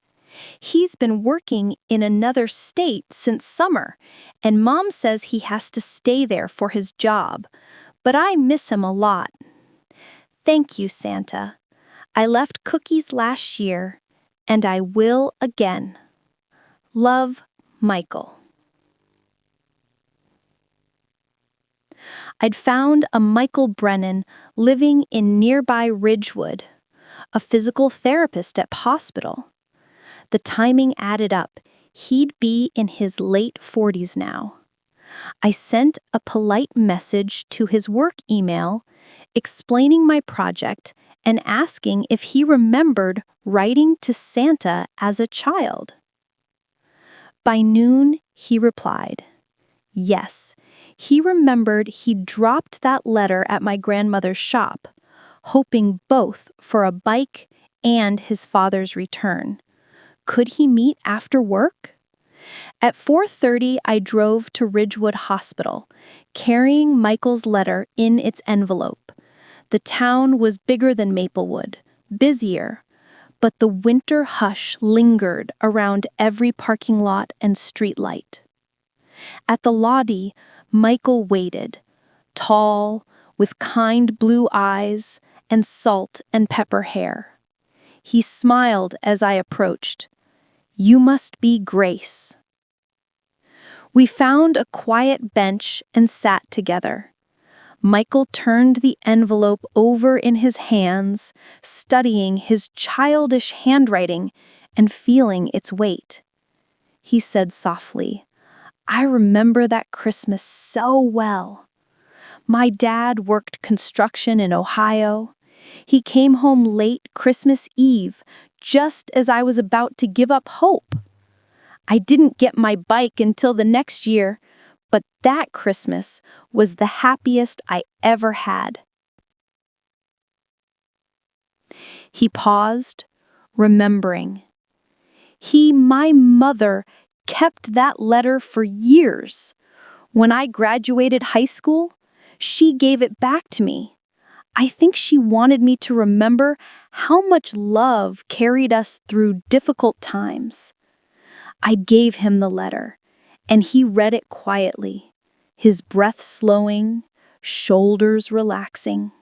He's been working in another state since summer, and Mom says he has to stay there for his job, but I miss him a lot. Thank you, Santa. I left cookies last year, and I will again. Love, Michael. I'd found a Michael Brennan living in nearby Ridgewood, a physical therapist at hospital. The timing added up. He'd be in his late 40s now. I sent a polite message to his work email, explaining my project and asking if he remembered writing to Santa as a child. By noon, he replied. Yes, he remembered he'd dropped that letter at my grandmother's shop, hoping both for a bike and his father's return. Could he meet after work? At 4:30, I drove to Ridgewood Hospital, carrying Michael's letter in its envelope. The town was bigger than Maplewood, busier, but the winter hush lingered around every parking lot and streetlight. At the lobby, Michael waited, tall, with kind blue eyes and salt and pepper hair. He smiled as I approached. You must be Grace. We found a quiet bench and sat together. Michael turned the envelope over in his hands, studying his childish handwriting and feeling its weight. He said softly, I remember that Christmas so well. My dad worked construction in Ohio. He came home late Christmas Eve, just as I was about to give up hope. I didn't get my bike until the next year, but that Christmas was the happiest I ever had. He paused, remembering. My mother, kept that letter for years. When I graduated high school, she gave it back to me. I think she wanted me to remember how much love carried us through difficult times. I gave him the letter, and he read it quietly, his breath slowing, shoulders relaxing.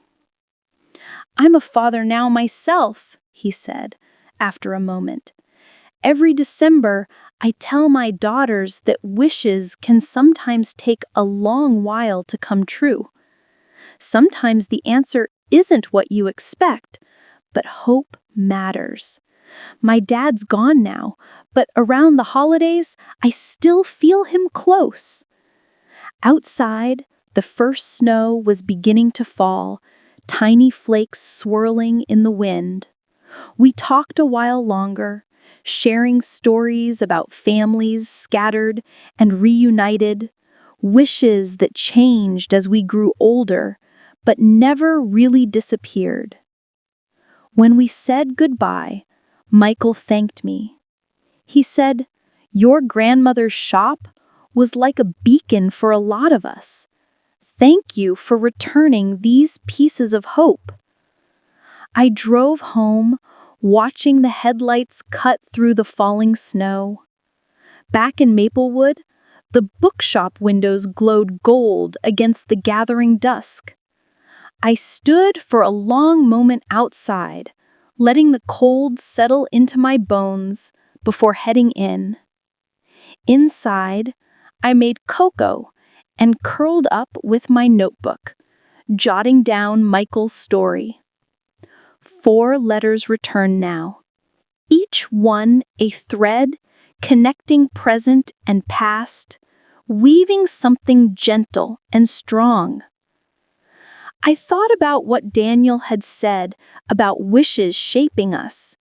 I'm a father now myself, he said, after a moment. Every December, I tell my daughters that wishes can sometimes take a long while to come true. Sometimes the answer isn't what you expect, but hope matters. My dad's gone now, but around the holidays, I still feel him close. Outside, The first snow was beginning to fall, tiny flakes swirling in the wind. We talked a while longer, sharing stories about families scattered and reunited, wishes that changed as we grew older, but never really disappeared. When we said goodbye, Michael thanked me. He said, "Your grandmother's shop was like a beacon for a lot of us. Thank you for returning these pieces of hope." I drove home, watching the headlights cut through the falling snow. Back in Maplewood, the bookshop windows glowed gold against the gathering dusk. I stood for a long moment outside, letting the cold settle into my bones before heading in. Inside, I made cocoa and curled up with my notebook, jotting down Michael's story. 4 letters return now, each one a thread connecting present and past, weaving something gentle and strong. I thought about what Daniel had said about wishes shaping us,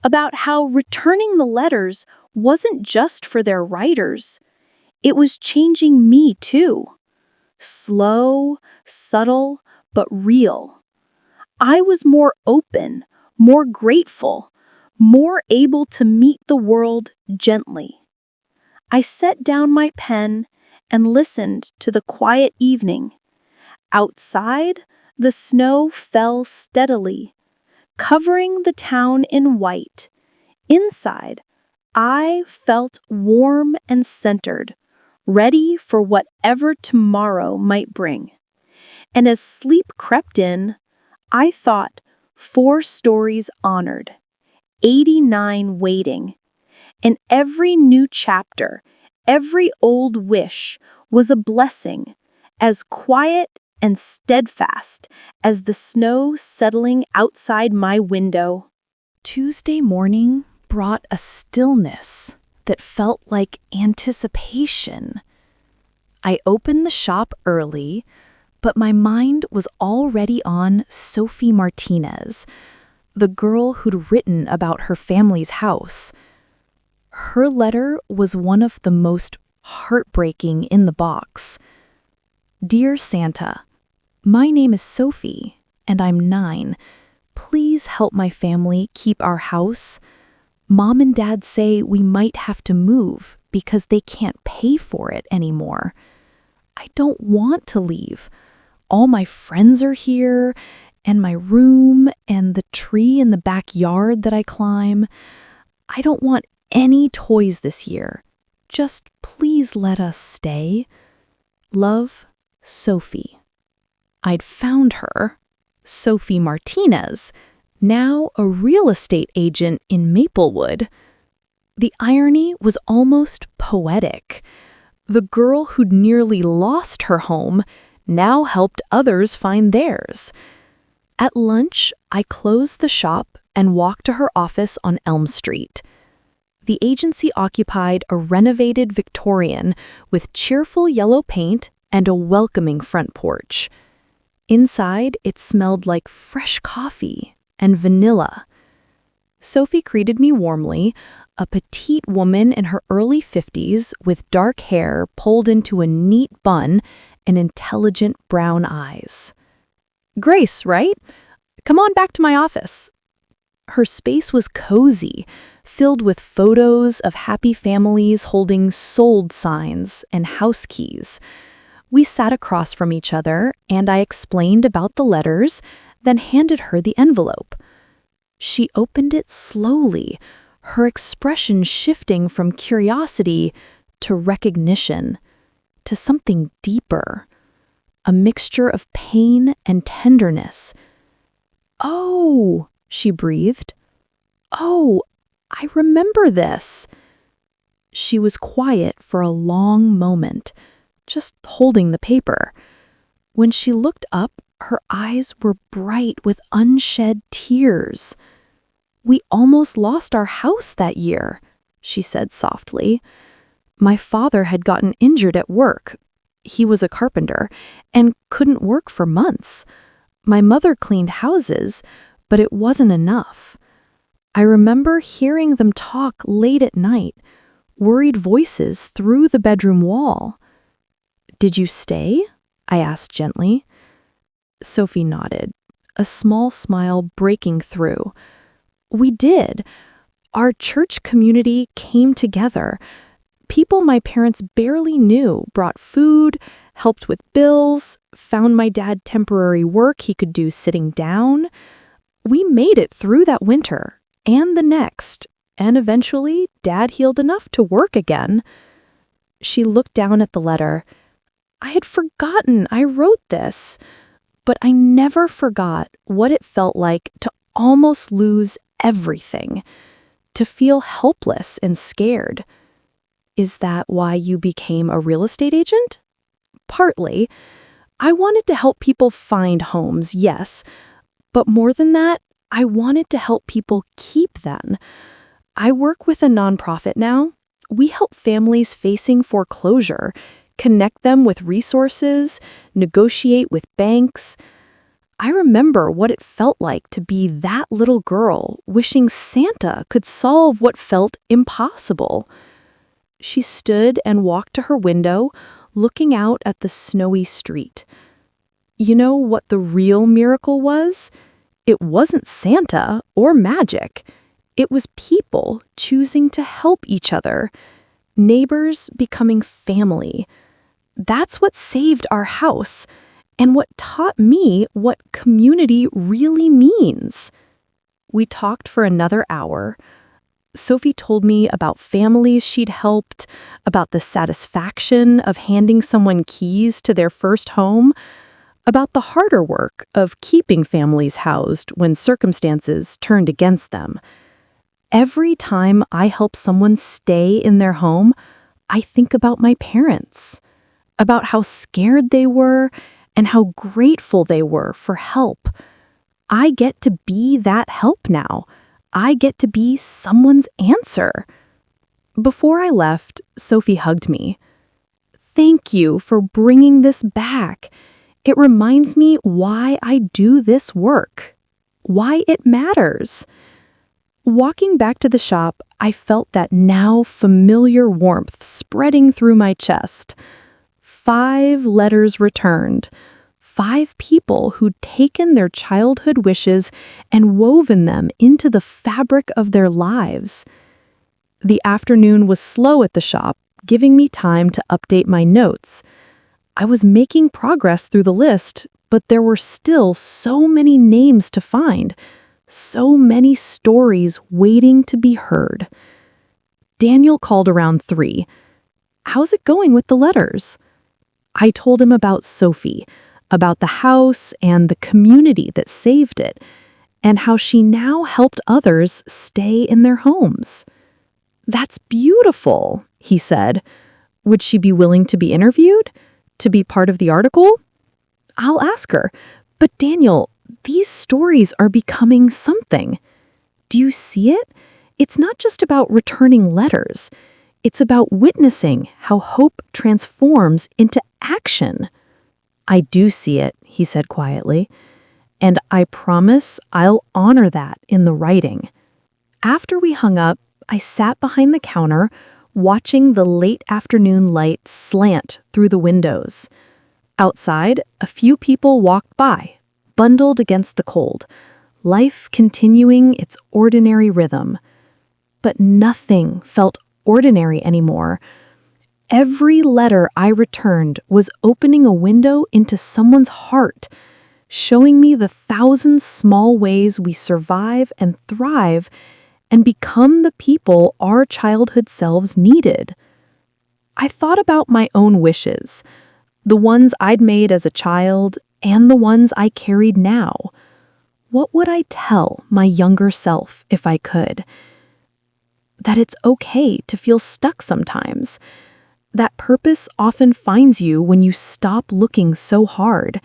about how returning the letters wasn't just for their writers. It was changing me too. Slow, subtle, but real. I was more open, more grateful, more able to meet the world gently. I set down my pen and listened to the quiet evening. Outside, the snow fell steadily, covering the town in white. Inside, I felt warm and centered, ready for whatever tomorrow might bring. And as sleep crept in, I thought 4 stories honored, 89 waiting, and every new chapter, every old wish was a blessing, as quiet and steadfast as the snow settling outside my window. Tuesday morning brought a stillness that felt like anticipation. I opened the shop early, but my mind was already on Sophie Martinez, the girl who'd written about her family's house. Her letter was one of the most heartbreaking in the box. "Dear Santa, my name is Sophie, and I'm 9. Please help my family keep our house. Mom and Dad say we might have to move because they can't pay for it anymore. I don't want to leave. All my friends are here, and my room, and the tree in the backyard that I climb. I don't want any toys this year. Just please let us stay. Love, Sophie." I'd found her, Sophie Martinez, now a real estate agent in Maplewood. The irony was almost poetic. The girl who'd nearly lost her home now helped others find theirs. At lunch, I closed the shop and walked to her office on Elm Street. The agency occupied a renovated Victorian with cheerful yellow paint and a welcoming front porch. Inside, it smelled like fresh coffee and vanilla. Sophie greeted me warmly, a petite woman in her early 50s with dark hair pulled into a neat bun and intelligent brown eyes. "Grace, right? Come on back to my office." Her space was cozy, filled with photos of happy families holding sold signs and house keys. We sat across from each other, and I explained about the letters, then handed her the envelope. She opened it slowly, her expression shifting from curiosity to recognition, to something deeper, a mixture of pain and tenderness. "Oh," she breathed. "Oh, I remember this." She was quiet for a long moment, just holding the paper. When she looked up, her eyes were bright with unshed tears. "We almost lost our house that year," she said softly. "My father had gotten injured at work. He was a carpenter and couldn't work for months. My mother cleaned houses, but it wasn't enough. I remember hearing them talk late at night, worried voices through the bedroom wall. "Did you stay?" I asked gently. Sophie nodded, a small smile breaking through. "We did. Our church community came together. People my parents barely knew brought food, helped with bills, found my dad temporary work he could do sitting down. We made it through that winter and the next, and eventually Dad healed enough to work again." She looked down at the letter. "I had forgotten I wrote this, but I never forgot what it felt like to almost lose everything, to feel helpless and scared." "Is that why you became a real estate agent?" "Partly. I wanted to help people find homes, yes. But more than that, I wanted to help people keep them. I work with a nonprofit now. We help families facing foreclosure, connect them with resources, negotiate with banks. I remember what it felt like to be that little girl wishing Santa could solve what felt impossible." She stood and walked to her window, looking out at the snowy street. "You know what the real miracle was? It wasn't Santa or magic. It was people choosing to help each other, neighbors becoming family. That's what saved our house, and what taught me what community really means." We talked for another hour. Sophie told me about families she'd helped, about the satisfaction of handing someone keys to their first home, about the harder work of keeping families housed when circumstances turned against them. Every time I help someone stay in their home, I think about my parents, about how scared they were and how grateful they were for help. I get to be that help now. I get to be someone's answer. Before I left, Sophie hugged me. "Thank you for bringing this back. It reminds me why I do this work, why it matters." Walking back to the shop, I felt that now familiar warmth spreading through my chest. 5 letters returned. 5 people who'd taken their childhood wishes and woven them into the fabric of their lives. The afternoon was slow at the shop, giving me time to update my notes. I was making progress through the list, but there were still so many names to find, so many stories waiting to be heard. Daniel called around 3. "How's it going with the letters?" I told him about Sophie, about the house and the community that saved it, and how she now helped others stay in their homes. "That's beautiful," he said. "Would she be willing to be interviewed? To be part of the article?" "I'll ask her. But Daniel, these stories are becoming something. Do you see it? It's not just about returning letters. It's about witnessing how hope transforms into action." "I do see it," he said quietly, "and I promise I'll honor that in the writing." After we hung up, I sat behind the counter, watching the late afternoon light slant through the windows. Outside, a few people walked by, bundled against the cold, life continuing its ordinary rhythm. But nothing felt ordinary anymore. Every letter I returned was opening a window into someone's heart, showing me the 1,000 small ways we survive and thrive and become the people our childhood selves needed. I thought about my own wishes, the ones I'd made as a child and the ones I carried now. What would I tell my younger self if I could? That it's okay to feel stuck sometimes. That purpose often finds you when you stop looking so hard.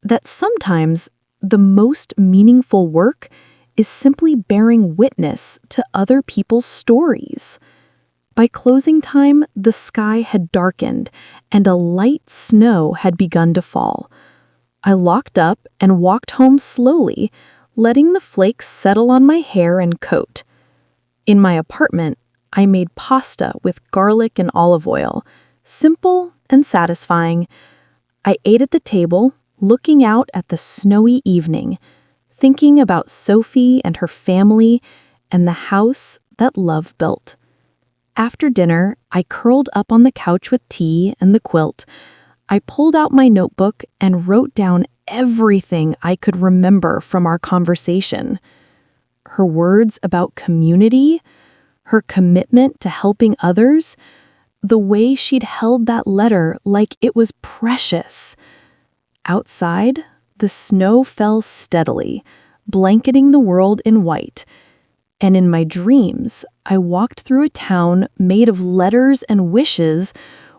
That sometimes the most meaningful work is simply bearing witness to other people's stories. By closing time, the sky had darkened, and a light snow had begun to fall. I locked up and walked home slowly, letting the flakes settle on my hair and coat. In my apartment, I made pasta with garlic and olive oil, simple and satisfying. I ate at the table, looking out at the snowy evening, thinking about Sophie and her family and the house that love built. After dinner, I curled up on the couch with tea and the quilt. I pulled out my notebook and wrote down everything I could remember from our conversation. Her words about community, her commitment to helping others, the way she'd held that letter like it was precious. Outside, the snow fell steadily, blanketing the world in white. And in my dreams, I walked through a town made of letters and wishes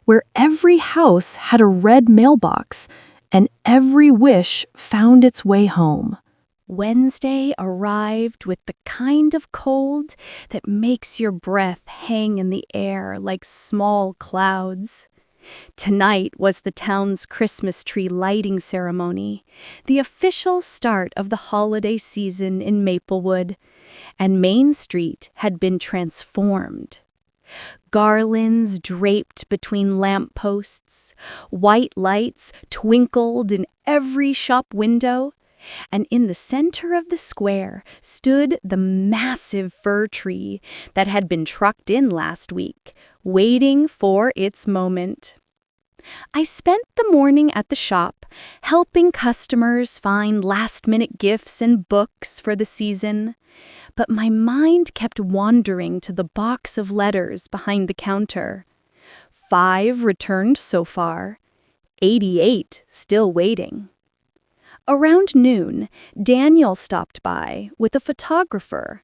where every house had a red mailbox and every wish found its way home. Wednesday arrived with the kind of cold that makes your breath hang in the air like small clouds. Tonight was the town's Christmas tree lighting ceremony, the official start of the holiday season in Maplewood, and Main Street had been transformed. Garlands draped between lampposts, white lights twinkled in every shop window, and in the center of the square stood the massive fir tree that had been trucked in last week, waiting for its moment. I spent the morning at the shop, helping customers find last-minute gifts and books for the season, but my mind kept wandering to the box of letters behind the counter. 5 returned so far, 88 still waiting. Around noon, Daniel stopped by with a photographer,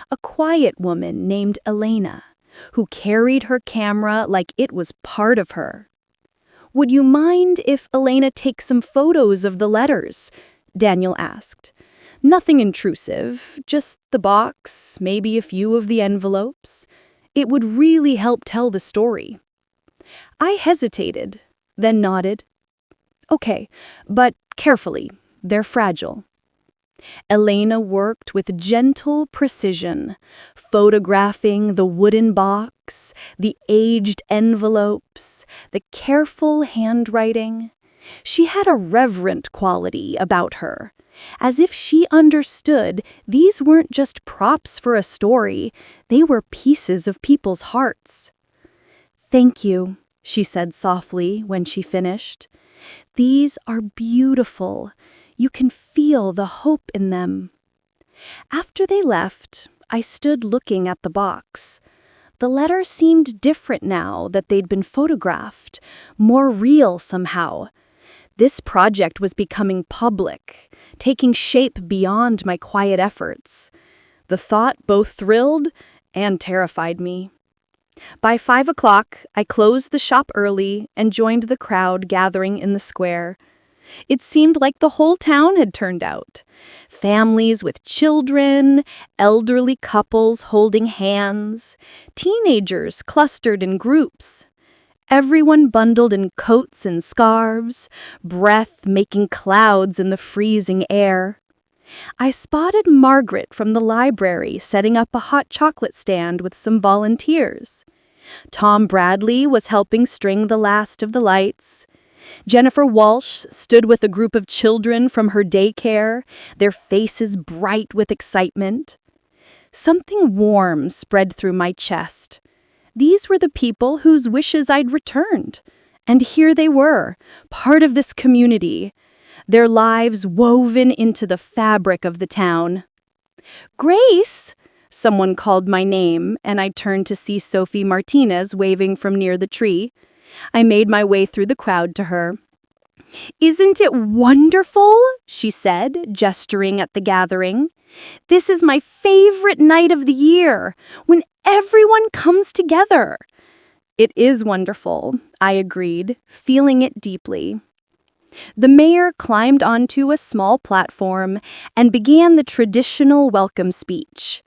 a quiet woman named Elena, who carried her camera like it was part of her. "Would you mind if Elena takes some photos of the letters?" Daniel asked. "Nothing intrusive, just the box, maybe a few of the envelopes. It would really help tell the story." I hesitated, then nodded. "Okay, but carefully. They're fragile." Elena worked with gentle precision, photographing the wooden box, the aged envelopes, the careful handwriting. She had a reverent quality about her, as if she understood these weren't just props for a story, they were pieces of people's hearts. "Thank you," she said softly when she finished. "These are beautiful. You can feel the hope in them." After they left, I stood looking at the box. The letter seemed different now that they'd been photographed, more real somehow. This project was becoming public, taking shape beyond my quiet efforts. The thought both thrilled and terrified me. By 5 o'clock, I closed the shop early and joined the crowd gathering in the square. It seemed like the whole town had turned out. Families with children, elderly couples holding hands, teenagers clustered in groups. Everyone bundled in coats and scarves, breath making clouds in the freezing air. I spotted Margaret from the library setting up a hot chocolate stand with some volunteers. Tom Bradley was helping string the last of the lights. Jennifer Walsh stood with a group of children from her daycare, their faces bright with excitement. Something warm spread through my chest. These were the people whose wishes I'd returned. And here they were, part of this community, their lives woven into the fabric of the town. "Grace!" Someone called my name, and I turned to see Sophie Martinez waving from near the tree. I made my way through the crowd to her. "Isn't it wonderful?" she said, gesturing at the gathering. "This is my favorite night of the year, when everyone comes together." "It is wonderful," I agreed, feeling it deeply. The mayor climbed onto a small platform and began the traditional welcome speech.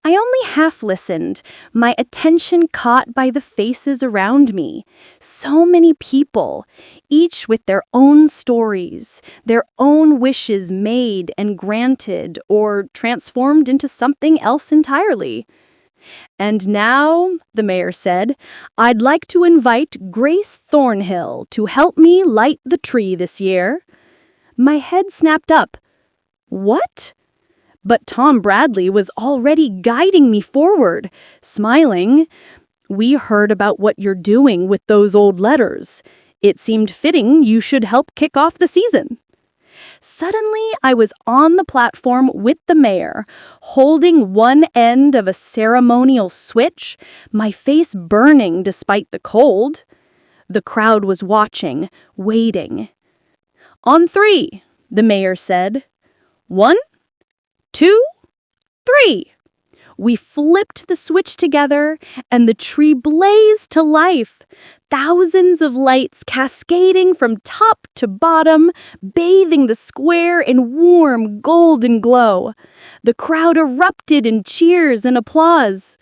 I only half listened, my attention caught by the faces around me. So many people, each with their own stories, their own wishes made and granted or transformed into something else entirely. "And now," the mayor said, "I'd like to invite Grace Thornhill to help me light the tree this year." My head snapped up. What? But Tom Bradley was already guiding me forward, smiling. "We heard about what you're doing with those old letters. It seemed fitting you should help kick off the season." Suddenly, I was on the platform with the mayor, holding one end of a ceremonial switch, my face burning despite the cold. The crowd was watching, waiting. "On 3, the mayor said. 1, 2, 3. We flipped the switch together, and the tree blazed to life. Thousands of lights cascading from top to bottom, bathing the square in warm, golden glow. The crowd erupted in cheers and applause.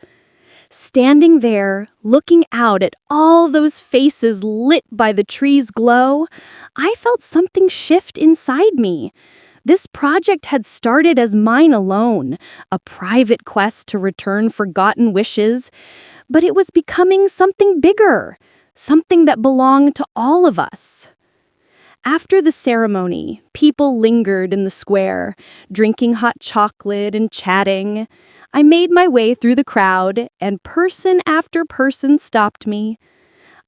Standing there, looking out at all those faces lit by the tree's glow, I felt something shift inside me. This project had started as mine alone, a private quest to return forgotten wishes, but it was becoming something bigger, something that belonged to all of us. After the ceremony, people lingered in the square, drinking hot chocolate and chatting. I made my way through the crowd, and person after person stopped me.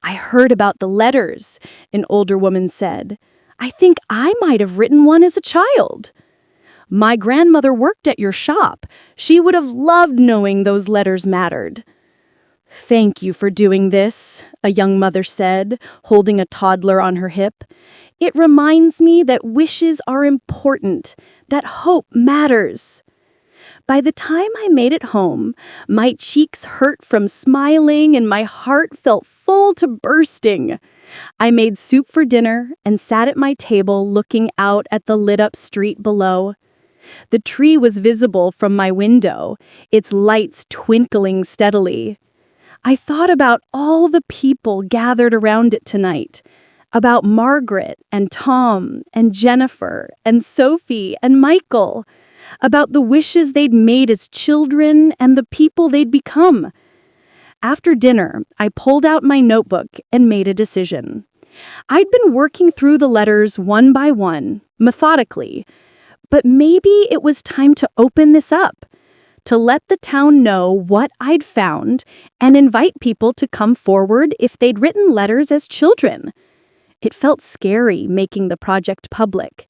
"I heard about the letters," an older woman said. "I think I might have written one as a child." "My grandmother worked at your shop. She would have loved knowing those letters mattered." "Thank you for doing this," a young mother said, holding a toddler on her hip. "It reminds me that wishes are important, that hope matters." By the time I made it home, my cheeks hurt from smiling and my heart felt full to bursting. I made soup for dinner and sat at my table looking out at the lit-up street below. The tree was visible from my window, its lights twinkling steadily. I thought about all the people gathered around it tonight, about Margaret and Tom and Jennifer and Sophie and Michael, about the wishes they'd made as children and the people they'd become. After dinner, I pulled out my notebook and made a decision. I'd been working through the letters one by one, methodically, but maybe it was time to open this up, to let the town know what I'd found and invite people to come forward if they'd written letters as children. It felt scary making the project public,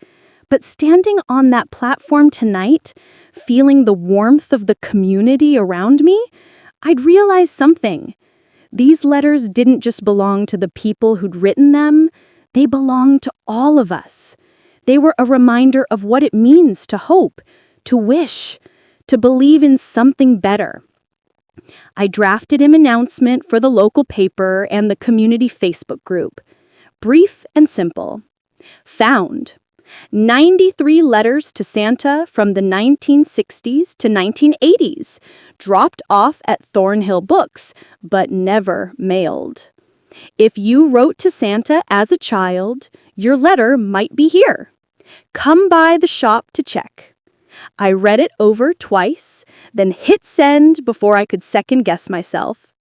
but standing on that platform tonight, feeling the warmth of the community around me, I'd realized something. These letters didn't just belong to the people who'd written them, they belonged to all of us. They were a reminder of what it means to hope, to wish, to believe in something better. I drafted an announcement for the local paper and the community Facebook group. Brief and simple. Found 93 letters to Santa from the 1960s to 1980s, dropped off at Thornhill Books, but never mailed. If you wrote to Santa as a child, your letter might be here. Come by the shop to check. I read it over twice, then hit send before I could second-guess myself.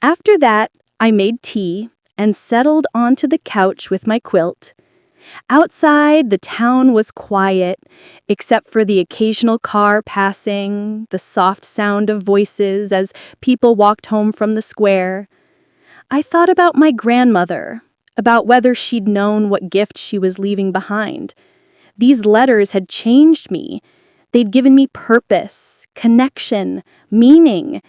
After that, I made tea and settled onto the couch with my quilt. Outside, the town was quiet, except for the occasional car passing, the soft sound of voices as people walked home from the square. I thought about my grandmother, about whether she'd known what gift she was leaving behind. These letters had changed me. They'd given me purpose, connection, meaning.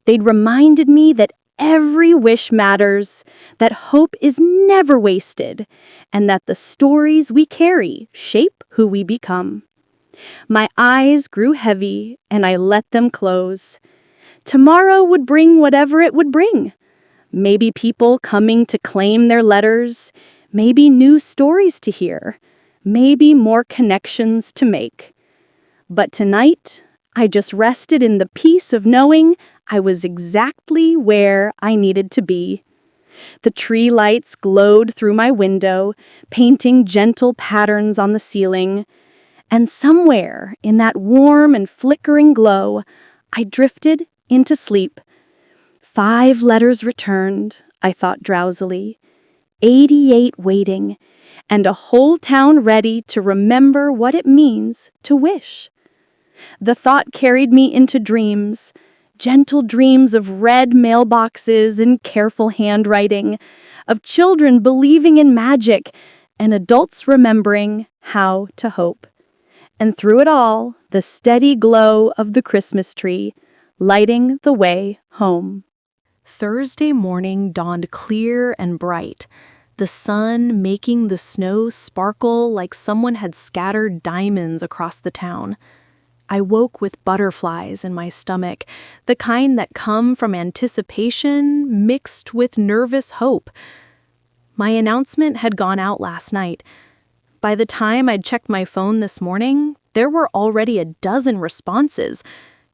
They'd reminded me that every wish matters, that hope is never wasted, and that the stories we carry shape who we become. My eyes grew heavy, and I let them close. Tomorrow would bring whatever it would bring. Maybe people coming to claim their letters, maybe new stories to hear, maybe more connections to make. But tonight, I just rested in the peace of knowing I was exactly where I needed to be. The tree lights glowed through my window, painting gentle patterns on the ceiling. And somewhere in that warm and flickering glow, I drifted into sleep. 5 letters returned, I thought drowsily. 88 waiting, and a whole town ready to remember what it means to wish. The thought carried me into dreams, gentle dreams of red mailboxes and careful handwriting, of children believing in magic, and adults remembering how to hope. And through it all, the steady glow of the Christmas tree, lighting the way home. Thursday morning dawned clear and bright, the sun making the snow sparkle like someone had scattered diamonds across the town. I woke with butterflies in my stomach, the kind that come from anticipation mixed with nervous hope. My announcement had gone out last night. By the time I'd checked my phone this morning, there were already a dozen responses.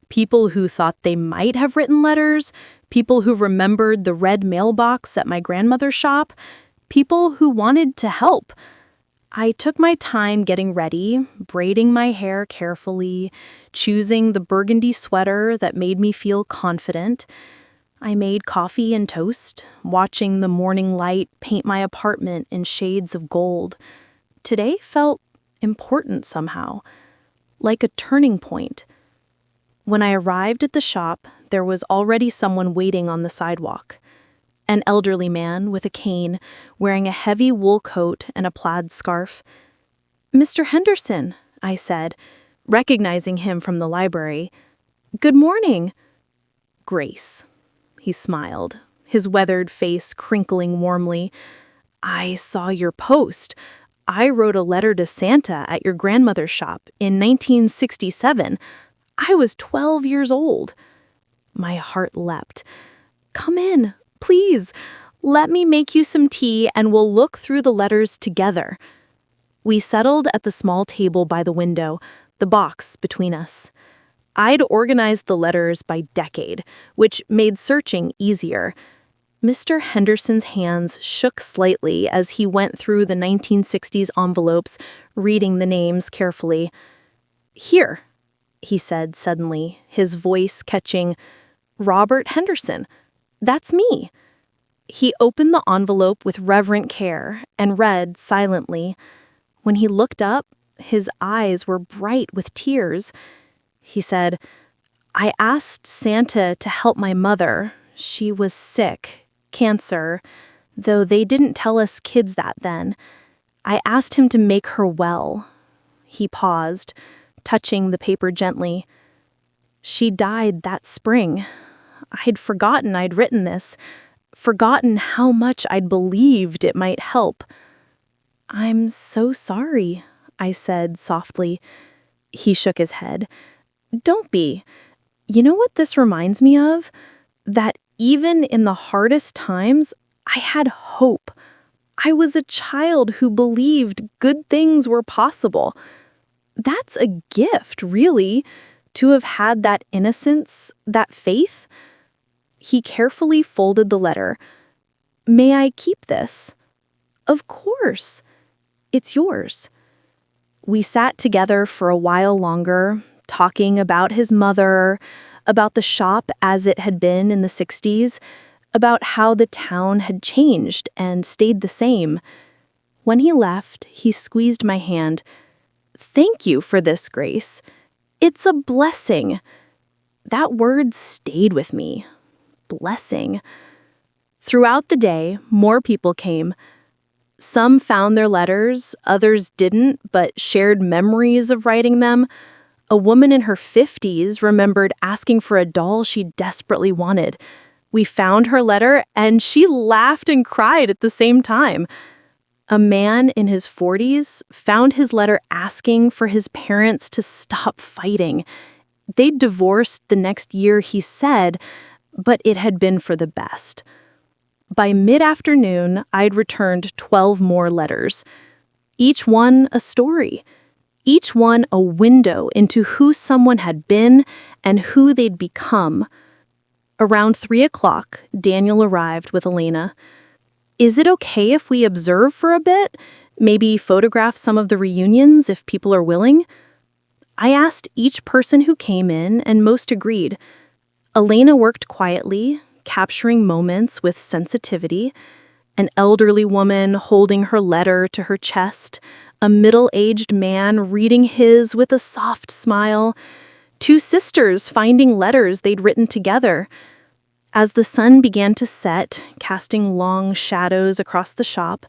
People who thought they might have written letters, people who remembered the red mailbox at my grandmother's shop, people who wanted to help. I took my time getting ready, braiding my hair carefully, choosing the burgundy sweater that made me feel confident. I made coffee and toast, watching the morning light paint my apartment in shades of gold. Today felt important somehow, like a turning point. When I arrived at the shop, there was already someone waiting on the sidewalk. An elderly man with a cane, wearing a heavy wool coat and a plaid scarf. "Mr. Henderson," I said, recognizing him from the library. "Good morning." "Grace." He smiled, his weathered face crinkling warmly. "I saw your post. I wrote a letter to Santa at your grandmother's shop in 1967. I was 12 years old." My heart leapt. "Come in, please. Let me make you some tea and we'll look through the letters together." We settled at the small table by the window, the box between us. I'd organized the letters by decade, which made searching easier. Mr. Henderson's hands shook slightly as he went through the 1960s envelopes, reading the names carefully. "Here," he said suddenly, his voice catching, "Robert Henderson. That's me." He opened the envelope with reverent care and read silently. When he looked up, his eyes were bright with tears. He said, "I asked Santa to help my mother. She was sick, cancer, though they didn't tell us kids that then. I asked him to make her well." He paused, touching the paper gently. "She died that spring. I'd forgotten I'd written this, forgotten how much I'd believed it might help." "I'm so sorry," I said softly. He shook his head. "Don't be. You know what this reminds me of? That even in the hardest times, I had hope. I was a child who believed good things were possible. That's a gift, really, to have had that innocence, that faith." He carefully folded the letter. "May I keep this?" "Of course. It's yours." We sat together for a while longer, talking about his mother, about the shop as it had been in the 60s, about how the town had changed and stayed the same. When he left, he squeezed my hand. "Thank you for this, Grace. It's a blessing." That word stayed with me. Blessing. Throughout the day, more people came. Some found their letters, others didn't, but shared memories of writing them. A woman in her 50s remembered asking for a doll she desperately wanted. We found her letter, and she laughed and cried at the same time. A man in his 40s found his letter asking for his parents to stop fighting. They'd divorced the next year, he said, but it had been for the best. By mid-afternoon, I'd returned 12 more letters. Each one a story. each one a window into who someone had been and who they'd become. Around 3 o'clock, Daniel arrived with Elena. "Is it okay if we observe for a bit? Maybe photograph some of the reunions if people are willing?" I asked each person who came in, and most agreed. Elena worked quietly, capturing moments with sensitivity. An elderly woman holding her letter to her chest, a middle-aged man reading his with a soft smile, 2 sisters finding letters they'd written together. As the sun began to set, casting long shadows across the shop,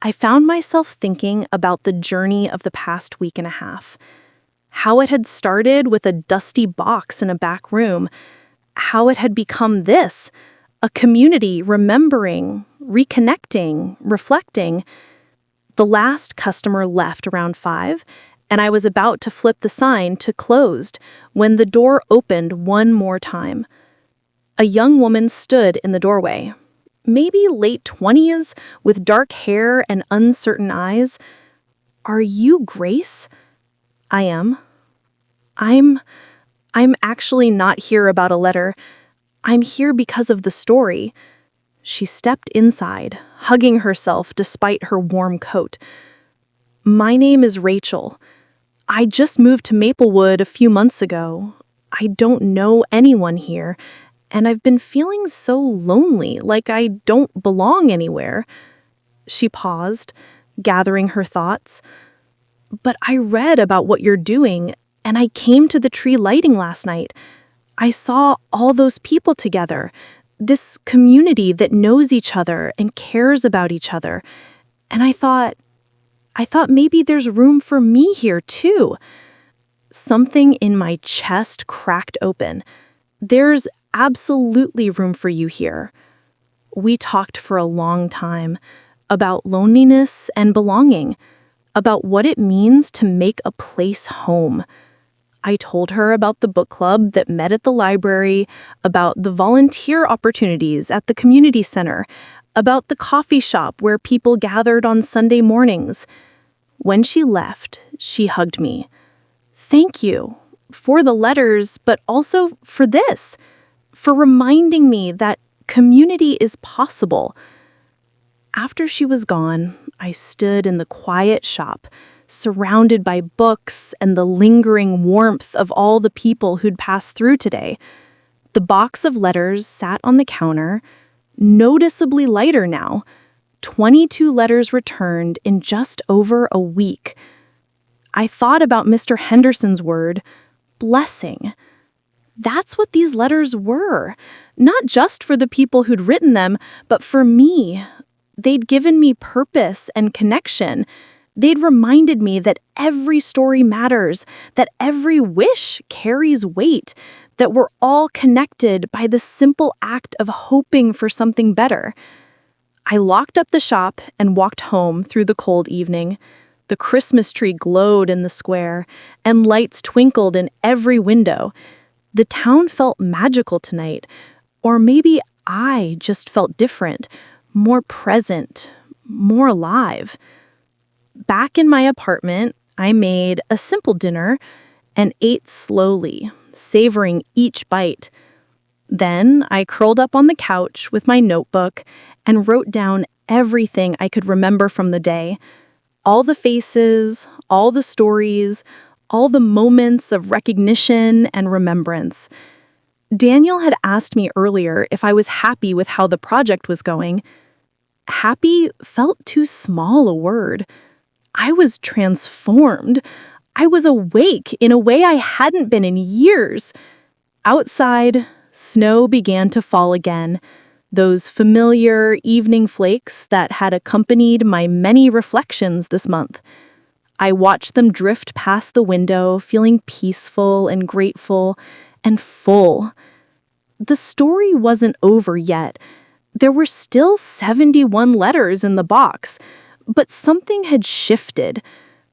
I found myself thinking about the journey of the past week and a half. How it had started with a dusty box in a back room, how it had become this, a community remembering, reconnecting, reflecting. The last customer left around 5, and I was about to flip the sign to closed when the door opened one more time. A young woman stood in the doorway, maybe late 20s, with dark hair and uncertain eyes. "Are you Grace?" "I am." I'm actually not here about a letter. I'm here because of the story." She stepped inside, hugging herself despite her warm coat. "My name is Rachel. I just moved to Maplewood a few months ago. I don't know anyone here, and I've been feeling so lonely, like I don't belong anywhere." She paused, gathering her thoughts. "But I read about what you're doing, and I came to the tree lighting last night. I saw all those people together, this community that knows each other and cares about each other. And I thought maybe there's room for me here too." Something in my chest cracked open. "There's absolutely room for you here." We talked for a long time about loneliness and belonging, about what it means to make a place home. I told her about the book club that met at the library, about the volunteer opportunities at the community center, about the coffee shop where people gathered on Sunday mornings. When she left, she hugged me. "Thank you for the letters, but also for this, for reminding me that community is possible." After she was gone, I stood in the quiet shop, surrounded by books and the lingering warmth of all the people who'd passed through today. The box of letters sat on the counter, noticeably lighter now. 22 letters returned in just over a week. I thought about Mr. Henderson's word, blessing. That's what these letters were, not just for the people who'd written them, but for me. They'd given me purpose and connection. They'd reminded me that every story matters, that every wish carries weight, that we're all connected by the simple act of hoping for something better. I locked up the shop and walked home through the cold evening. The Christmas tree glowed in the square, and lights twinkled in every window. The town felt magical tonight, or maybe I just felt different, more present, more alive. Back in my apartment, I made a simple dinner and ate slowly, savoring each bite. Then I curled up on the couch with my notebook and wrote down everything I could remember from the day. All the faces, all the stories, all the moments of recognition and remembrance. Daniel had asked me earlier if I was happy with how the project was going. Happy felt too small a word. I was transformed. I was awake in a way I hadn't been in years. Outside, snow began to fall again, those familiar evening flakes that had accompanied my many reflections this month. I watched them drift past the window, feeling peaceful and grateful and full. The story wasn't over yet. There were still 71 letters in the box, but something had shifted.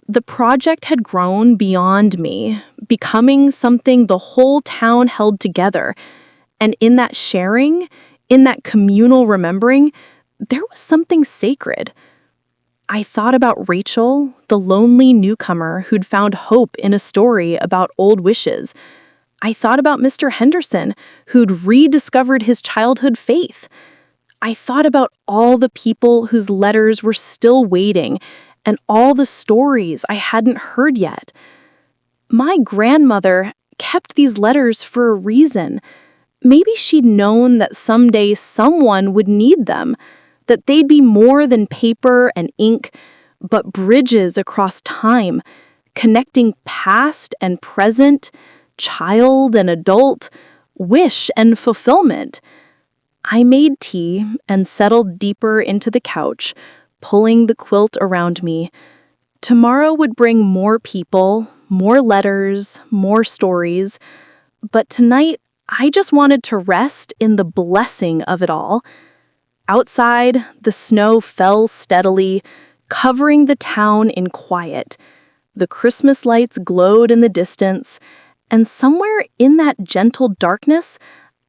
The project had grown beyond me, becoming something the whole town held together. And in that sharing, in that communal remembering, there was something sacred. I thought about Rachel, the lonely newcomer who'd found hope in a story about old wishes. I thought about Mr. Henderson, who'd rediscovered his childhood faith. I thought about all the people whose letters were still waiting and all the stories I hadn't heard yet. My grandmother kept these letters for a reason. Maybe she'd known that someday someone would need them, that they'd be more than paper and ink, but bridges across time, connecting past and present, child and adult, wish and fulfillment. I made tea and settled deeper into the couch, pulling the quilt around me. Tomorrow would bring more people, more letters, more stories, but tonight I just wanted to rest in the blessing of it all. Outside, the snow fell steadily, covering the town in quiet. The Christmas lights glowed in the distance, and somewhere in that gentle darkness,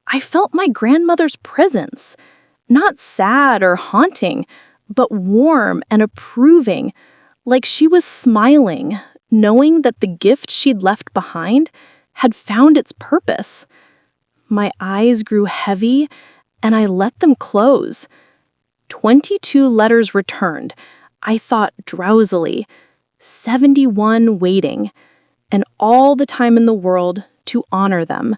I felt my grandmother's presence. Not sad or haunting, but warm and approving, like she was smiling, knowing that the gift she'd left behind had found its purpose. My eyes grew heavy, and I let them close. 22 letters returned, I thought drowsily, 71 waiting, and all the time in the world to honor them.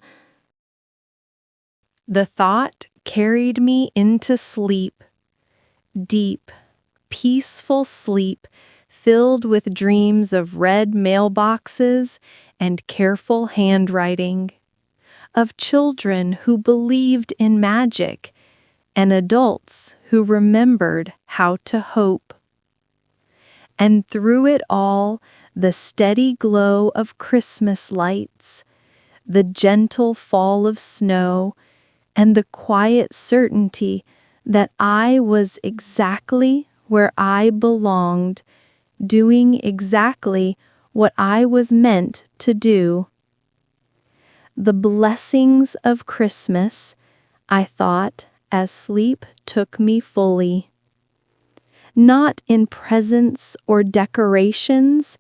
The thought carried me into sleep, deep, peaceful sleep filled with dreams of red mailboxes and careful handwriting, of children who believed in magic and adults who remembered how to hope. And through it all, the steady glow of Christmas lights, the gentle fall of snow, and the quiet certainty that I was exactly where I belonged, doing exactly what I was meant to do. The blessings of Christmas, I thought, as sleep took me fully. Not in presents or decorations,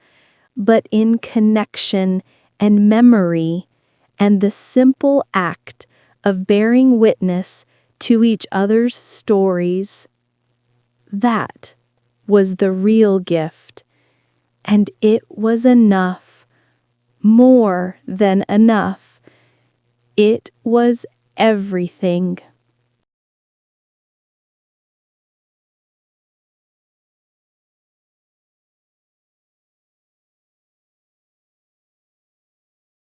but in connection and memory and the simple act of bearing witness to each other's stories. That was the real gift, and it was enough, more than enough. It was everything.